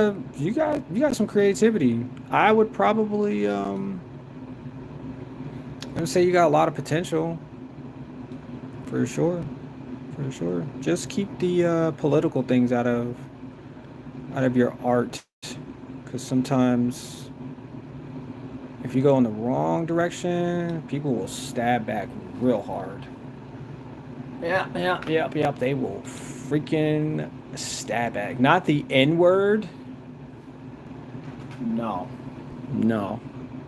some creativity. I would probably I would say you got a lot of potential for sure. For sure. Just keep the political things out of your art cuz sometimes if you go in the wrong direction, people will stab back real hard. Yeah, yeah, yep, yep. They will freaking stab back. Not the N word. No, no.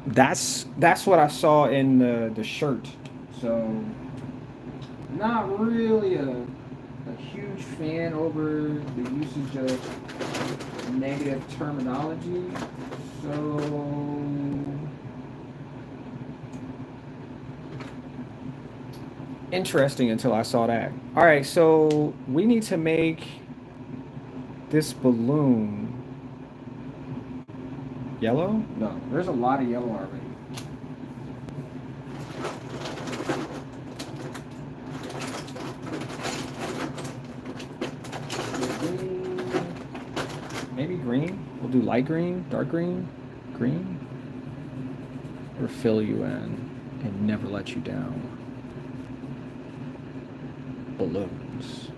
That's what I saw in the shirt. So not really a huge fan over the usage of negative terminology. So interesting until I saw that. All right, so we need to make this balloon yellow. No, there's a lot of yellow already. Maybe green. We'll do light green, dark green, green, or fill you in and never let you down. Balloons.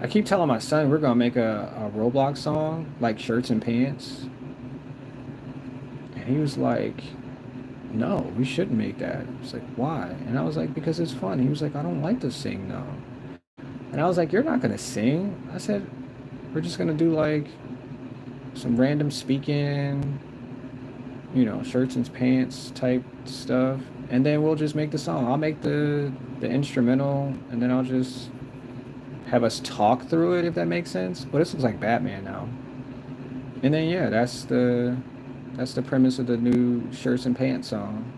I keep telling my son we're gonna make a Roblox song like shirts and pants, and he was like, "No, we shouldn't make that." It's like, "Why?" And I was like, "Because it's fun." He was like, "I don't like to sing though," and I was like, "You're not gonna sing." I said, "We're just gonna do like some random speaking, shirts and pants type stuff, and then we'll just make the song. I'll make the instrumental, and then I'll just have us talk through it if that makes sense. But this looks like Batman now. And then yeah, that's the premise of the new shirts and pants song.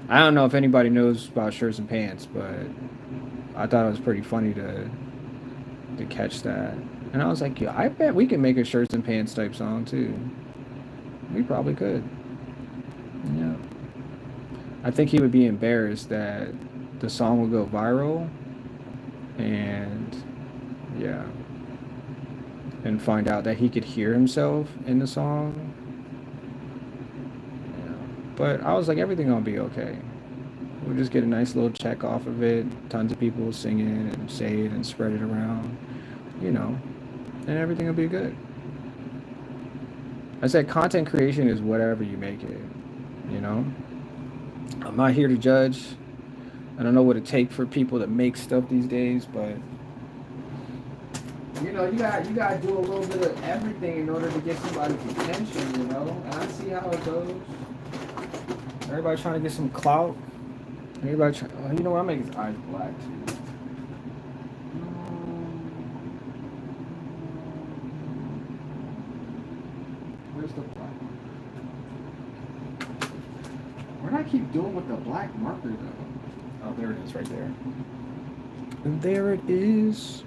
I don't know if anybody knows about shirts and pants, but I thought it was pretty funny to catch that. And I was like, yeah, I bet we can make a shirts and pants type song too. We probably could. Yeah. I think he would be embarrassed that the song would go viral, and yeah, and find out that he could hear himself in the song. Yeah. But I was like, everything gonna be okay. We'll just get a nice little check off of it. Tons of people sing it and say it and spread it around, you know, and everything will be good. I said content creation is whatever you make it, you know? I'm not here to judge. I don't know what it takes for people to make stuff these days, but you gotta do a little bit of everything in order to get somebody's attention, you know? And I see how it goes. Everybody trying to get some clout. Everybody trying, oh, you know what? I'll make his eyes black too. Where's the black? What do I keep doing with the black marker though? Oh, there it is right there. And there it is.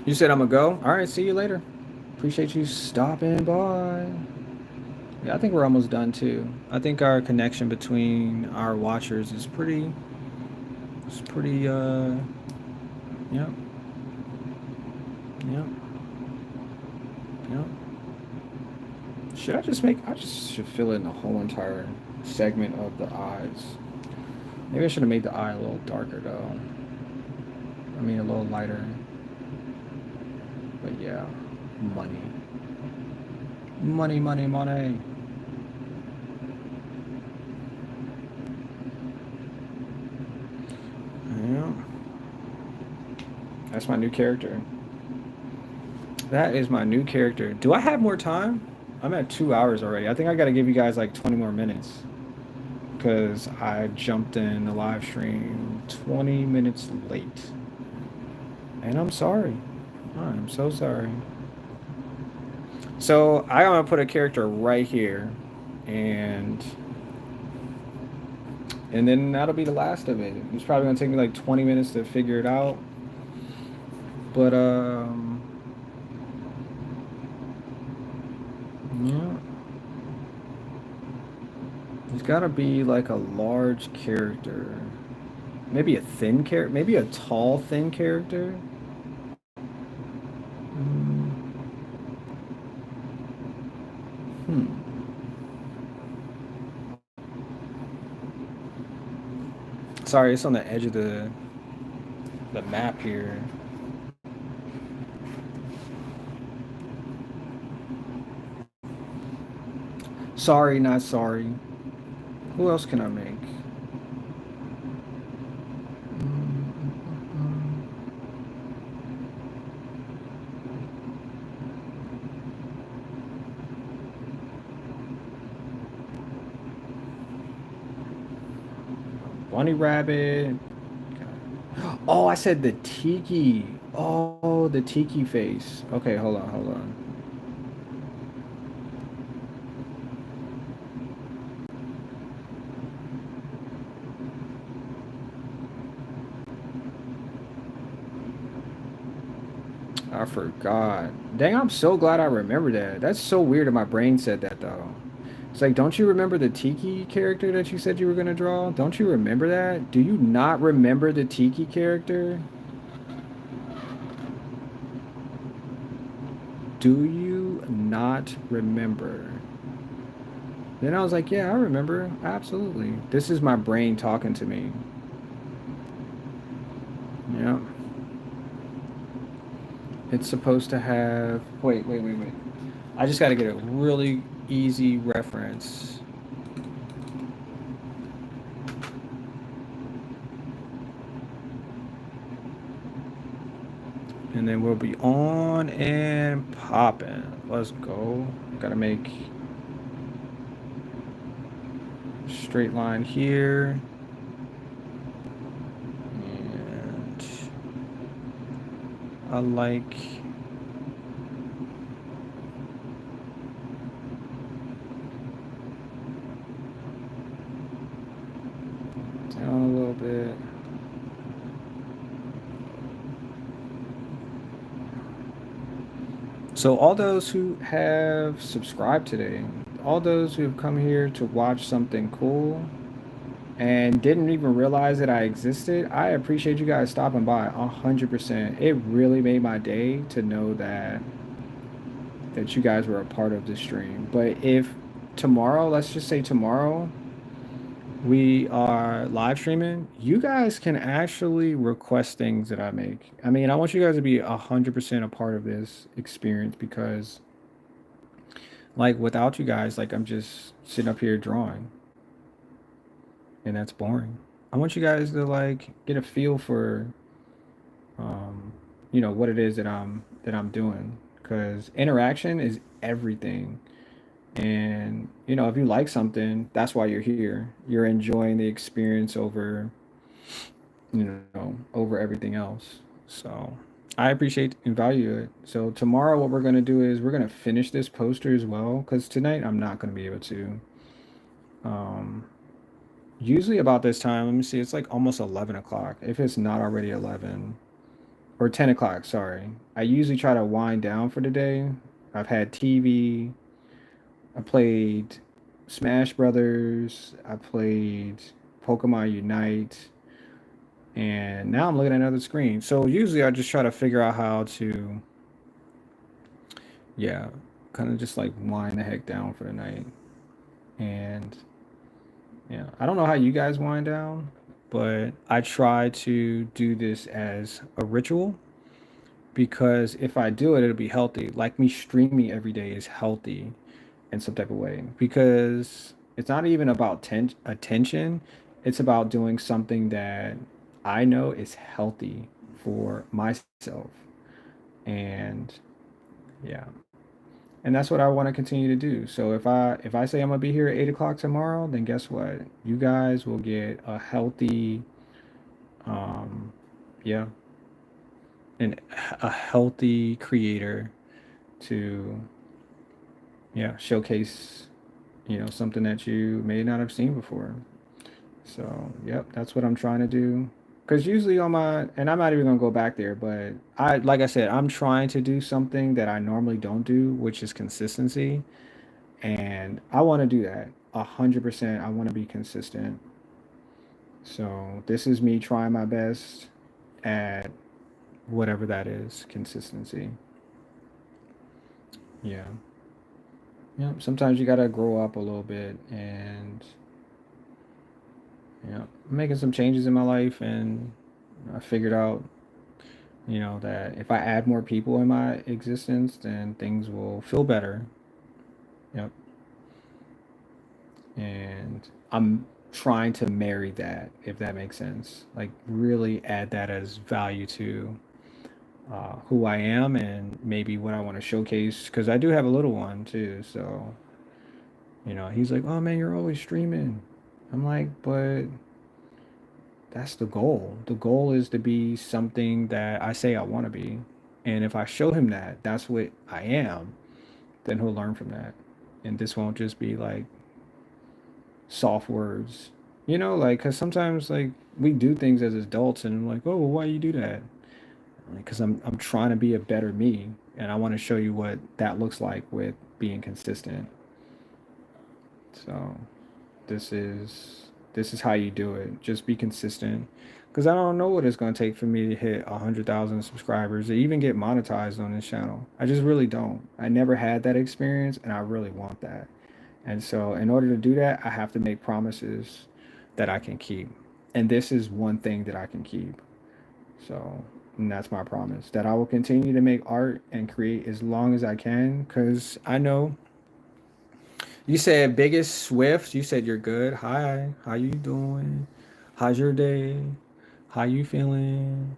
You said I'm gonna go? All right, see you later. Appreciate you stopping by. Yeah, I think we're almost done too. I think our connection between our watchers is pretty, yep, yep, yep. I just should fill in the whole entire segment of the eyes. Maybe I should have made the eye a little darker though. I mean, a little lighter. But yeah, money. Money, money, money. Yeah. That's my new character. That is my new character. Do I have more time? I'm at 2 hours already. I think I gotta give you guys like 20 more minutes. Because I jumped in the live stream 20 minutes late. And I'm sorry. I'm so sorry. So I'm gonna put a character right here, and then that'll be the last of it. It's probably gonna take me like 20 minutes to figure it out. But yeah, it's gotta be like a large character, maybe a thin character, maybe a tall thin character. Hmm. Sorry, it's on the edge of the map here. Sorry, not sorry. Who else can I make? Bunny rabbit. Oh, I said the tiki. Oh, the tiki face. Okay, hold on, hold on. I forgot. Dang, I'm so glad I remember that. That's so weird that my brain said that though. It's like, don't you remember the Tiki character that you said you were gonna draw? Don't you remember that? Do you not remember the Tiki character? Do you not remember? Then I was like, yeah, I remember. Absolutely. This is my brain talking to me. Yeah. It's supposed to have... Wait. I just got to get a really easy reference. And then we'll be on and popping. Let's go. Gotta make straight line here. And I like... down a little bit. So all those who have subscribed today, all those who have come here to watch something cool and didn't even realize that I existed, I appreciate you guys stopping by 100%. It really made my day to know that you guys were a part of the stream. But if tomorrow, let's just say tomorrow, we are live streaming, you guys can actually request things that I make. I mean, I want you guys to be 100% a part of this experience because, like, without you guys, like, I'm just sitting up here drawing, and that's boring. I want you guys to like get a feel for, um, what it is that I'm doing because interaction is everything. And if you like something, that's why you're here. You're enjoying the experience over everything else. So I appreciate and value it. So tomorrow, what we're gonna do is we're gonna finish this poster as well. Because tonight I'm not gonna be able to. Um, Usually about this time, let me see, it's like almost 11 o'clock. If it's not already 11 or 10 o'clock, sorry. I usually try to wind down for the day. I've had TV. I played Smash Brothers. I played Pokemon Unite. And now I'm looking at another screen. So usually I just try to figure out how to, yeah, kind of just like wind the heck down for the night. And yeah, I don't know how you guys wind down, but I try to do this as a ritual because if I do it, it'll be healthy. Like me streaming every day is healthy in some type of way because it's not even about attention. It's about doing something that I know is healthy for myself. And yeah, and that's what I want to continue to do. So if I say I'm gonna be here at 8 o'clock tomorrow, then guess what? You guys will get a healthy, um, yeah, and a healthy creator to showcase something that you may not have seen before. So yep, that's what I'm trying to do. Because usually on my, and I'm not even gonna go back there, but like I said, I'm trying to do something that I normally don't do, which is consistency. And I want to do that 100%. I want to be consistent. So this is me trying my best at whatever that is, consistency. Yeah. Yeah. Sometimes you gotta grow up a little bit, and I'm making some changes in my life, and I figured out, that if I add more people in my existence, then things will feel better. Yep. And I'm trying to marry that, if that makes sense. Like really add that as value to who I am and maybe what I want to showcase. Because I do have a little one too. So, he's like, oh man, you're always streaming. I'm like, but that's the goal. The goal is to be something that I say I want to be. And if I show him that that's what I am, then he'll learn from that. And this won't just be like soft words. Like, because sometimes, like, we do things as adults and I'm like, oh, well, why you do that? Because I'm trying to be a better me. And I want to show you what that looks like with being consistent. So this is how you do it. Just be consistent. Because I don't know what it's going to take for me to hit 100,000 subscribers or even get monetized on this channel. I just really don't. I never had that experience and I really want that. And so, in order to do that, I have to make promises that I can keep. And this is one thing that I can keep. So, and that's my promise that I will continue to make art and create as long as I can. Because I know you said biggest Swift. You said you're good. Hi, how you doing? How's your day? How you feeling?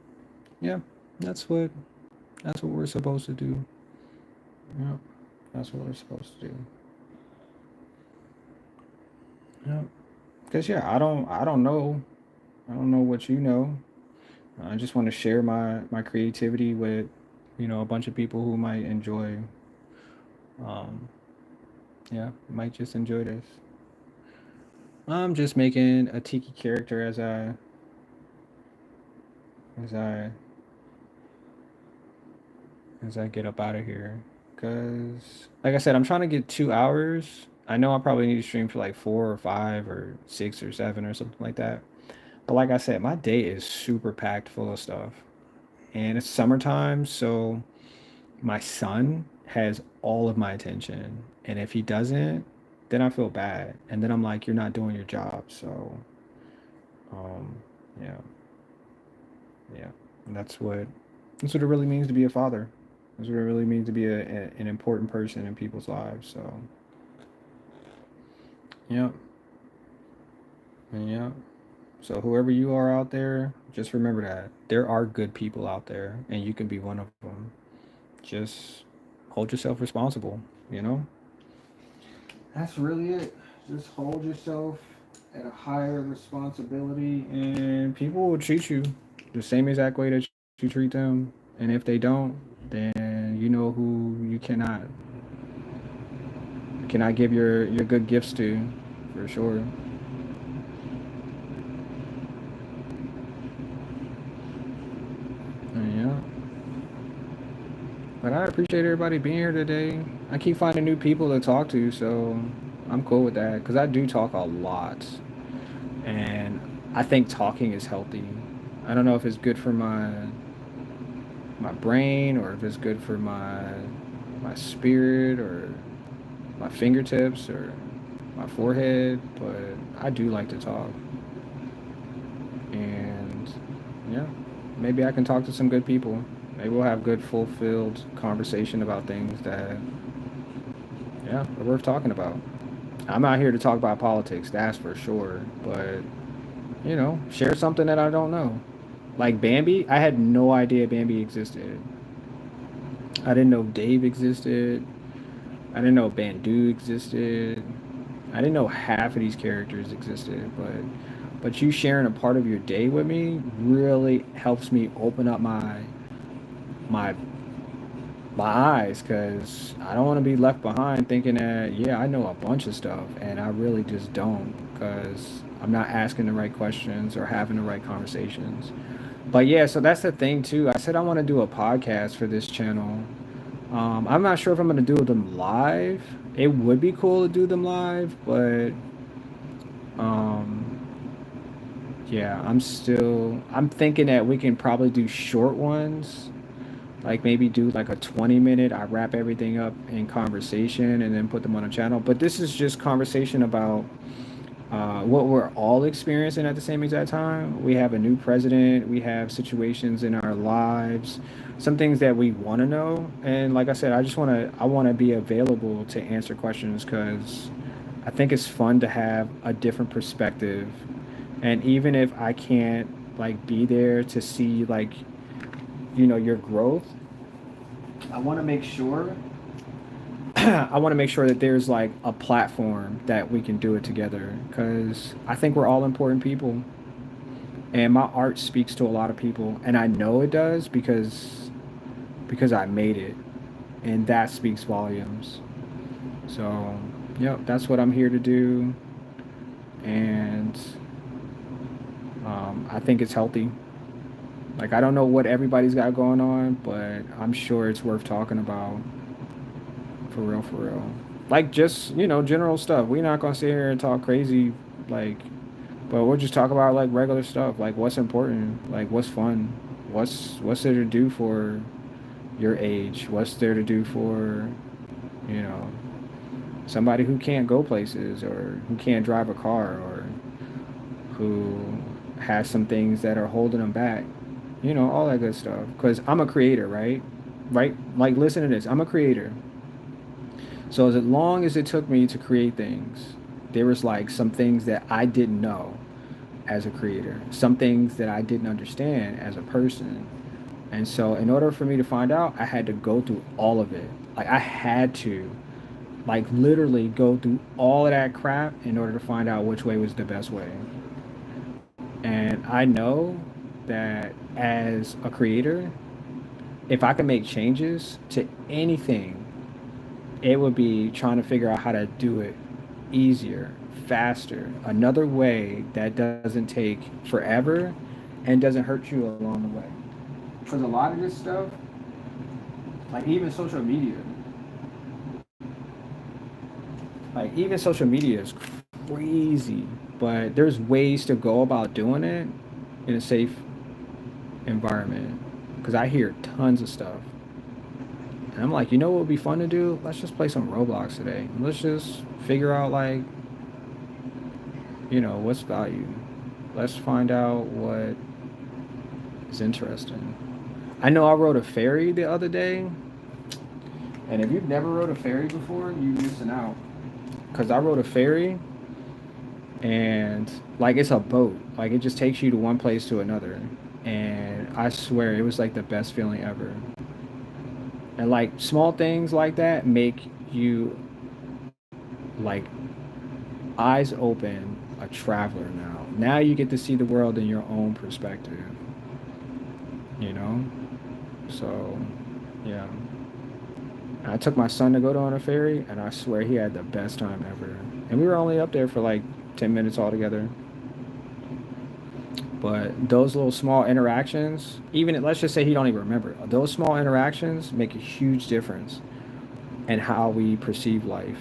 Yeah, that's what that's what we're supposed to do. Yeah, that's what we're supposed to do. Yeah, because yeah, I don't know what you know. I just want to share my creativity with, a bunch of people who might enjoy. Um, yeah, might just enjoy this. I'm just making a tiki character as I as I get up out of here. Because, like I said, I'm trying to get 2 hours. I know I probably need to stream for like 4 or 5 or 6 or 7 or something like that. But like I said, my day is super packed full of stuff. And it's summertime, so my son has all of my attention. And if he doesn't, then I feel bad. And then I'm like, you're not doing your job. So, um, yeah, yeah. And that's what it really means to be a father. That's what it really means to be an important person in people's lives. So, yeah, and yeah. So whoever you are out there, just remember that there are good people out there, and you can be one of them. Just hold yourself responsible. You know. That's really it. Just hold yourself at a higher responsibility, and people will treat you the same exact way that you treat them. And if they don't, then you know who you cannot give your good gifts to, for sure. And yeah. But I appreciate everybody being here today. I keep finding new people to talk to, so I'm cool with that because I do talk a lot, and I think talking is healthy. I don't know if it's good for my brain or if it's good for my spirit or my fingertips or my forehead, but I do like to talk. And yeah, maybe I can talk to some good people. Maybe we'll have good, fulfilled conversation about things that, yeah, are worth talking about. I'm out here to talk about politics, that's for sure. But, share something that I don't know. Like Bambi, I had no idea Bambi existed. I didn't know Dave existed. I didn't know Bandu existed. I didn't know half of these characters existed, but you sharing a part of your day with me really helps me open up my my eyes because I don't want to be left behind thinking that yeah I know a bunch of stuff and I really just don't because I'm not asking the right questions or having the right conversations. But yeah, so that's the thing too. I said I want to do a podcast for this channel. I'm not sure if I'm gonna do them live. It would be cool to do them live, but um, yeah, I'm thinking that we can probably do short ones, like maybe do like a 20 minute. I wrap everything up in conversation and then put them on a channel. But this is just conversation about what we're all experiencing at the same exact time. We have a new president, we have situations in our lives, some things that we want to know. And like I said, I want to be available to answer questions because I think it's fun to have a different perspective. And even if I can't like be there to see like, your growth, I want to make sure I want to make sure that there's like a platform that we can do it together because I think we're all important people and my art speaks to a lot of people and I know it does because I made it and that speaks volumes. So, yep, that's what I'm here to do and I think it's healthy. Like I don't know what everybody's got going on, but I'm sure it's worth talking about. For real, for real. Like just, general stuff. We're not gonna sit here and talk crazy, like, but we'll just talk about like regular stuff, like what's important, like what's fun, what's there to do for your age, what's there to do for, you know, somebody who can't go places or who can't drive a car or who has some things that are holding them back, all that good stuff. Because I'm a creator, right? Right? Like, listen to this. I'm a creator. So as long as it took me to create things, there was like some things that I didn't know as a creator, some things that I didn't understand as a person. And so in order for me to find out, I had to go through all of it. Like I had to like literally go through all of that crap in order to find out which way was the best way. And I know that as a creator, if I can make changes to anything, it would be trying to figure out how to do it easier, faster, another way that doesn't take forever and doesn't hurt you along the way. Because a lot of this stuff, like even social media, Like even social media is crazy, but there's ways to go about doing it in a safe environment. Because I hear tons of stuff, and I'm like, you know what would be fun to do? Let's just play some Roblox today. Let's just figure out like, what's value. Let's find out what is interesting. I know I rode a ferry the other day, and if you've never rode a ferry before, you're missing out. Cause I rode a ferry, and like it's a boat. Like it just takes you to one place to another, and I swear it was like the best feeling ever. And like small things like that make you like eyes open, a traveler now. Now you get to see the world in your own perspective, you know? So, yeah. I took my son to go on a ferry, and I swear he had the best time ever. And we were only up there for like 10 minutes altogether. But those little small interactions, even let's just say he don't even remember, those small interactions make a huge difference in how we perceive life.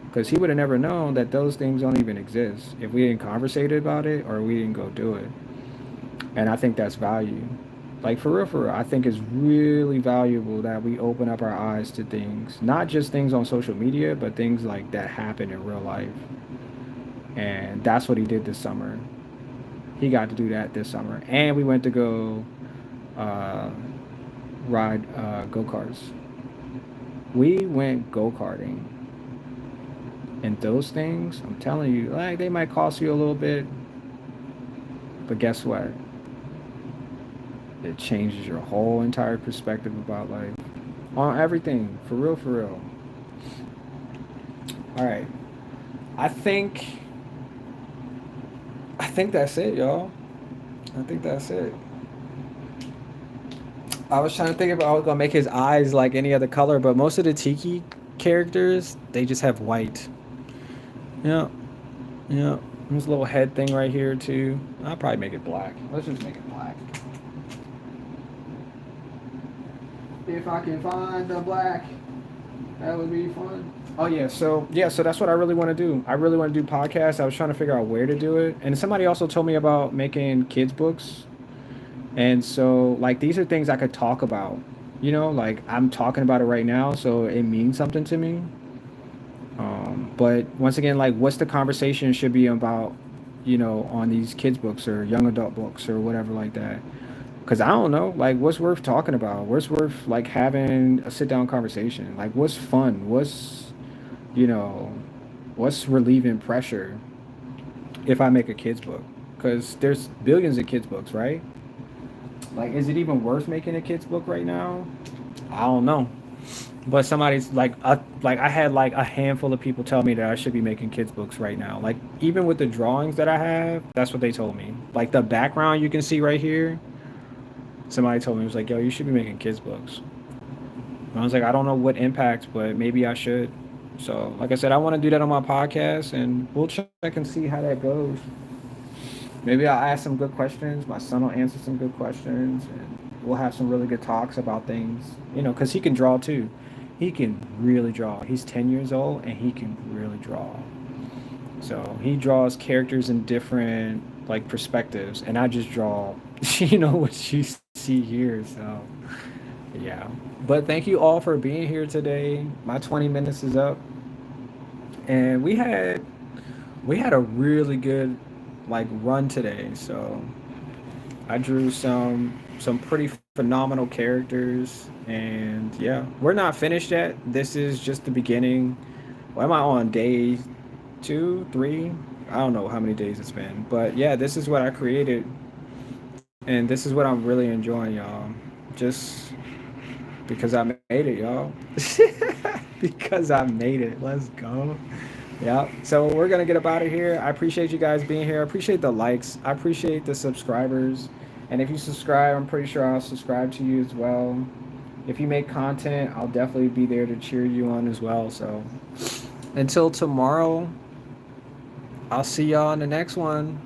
Because he would have never known that those things don't even exist if we didn't conversate about it or we didn't go do it. And I think that's value. Like for real, I think it's really valuable that we open up our eyes to things, not just things on social media, but things like that happen in real life. And that's what he did this summer. He got to do that this summer, and we went to go uh, ride go karts. We went go karting, and those things, I'm telling you, like they might cost you a little bit, but guess what? It changes your whole entire perspective about life, on everything, for real, for real. All right, I think I think that's it, y'all. I think that's it. I was trying to think if I was gonna make his eyes like any other color, but most of the Tiki characters, they just have white. Yeah, yeah. There's a little head thing right here too. I'll probably make it black. Let's just make it black. If I can find the black, that would be fun. Oh yeah, so that's what I really want to do. I really want to do podcasts. I was trying to figure out where to do it, and somebody also told me about making kids books. And so like these are things I could talk about. Like I'm talking about it right now, so it means something to me. But once again, like what's the conversation should be about, on these kids books or young adult books or whatever like that. Cause I don't know, like what's worth talking about? What's worth like having a sit down conversation? Like what's fun? You know, what's relieving pressure if I make a kids book? Cause there's billions of kids books, right? Like, is it even worth making a kids book right now? I don't know. But somebody's like I had like a handful of people tell me that I should be making kids books right now. Like even with the drawings that I have, that's what they told me. Like the background you can see right here, somebody told me, it was like, yo, you should be making kids books. And I was like, I don't know what impact, but maybe I should. So like I said, I want to do that on my podcast, and we'll check and see how that goes. Maybe I'll ask some good questions. My son will answer some good questions, and we'll have some really good talks about things. Because he can draw too. He can really draw. He's 10 years old, and he can really draw. So he draws characters in different like perspectives, and I just draw, what you see here. So yeah. But thank you all for being here today. My 20 minutes is up, and we had a really good like run today. So I drew some pretty phenomenal characters, and yeah, we're not finished yet. This is just the beginning. Well, am I on day 2, 3? I don't know how many days it's been, but yeah, this is what I created, and this is what I'm really enjoying, y'all. Just because I made it, y'all. Because I made it. Let's go. Yeah. So we're gonna get up out of here. I appreciate you guys being here. I appreciate the likes. I appreciate the subscribers. And if you subscribe, I'm pretty sure I'll subscribe to you as well. If you make content, I'll definitely be there to cheer you on as well. So until tomorrow, I'll see y'all in the next one.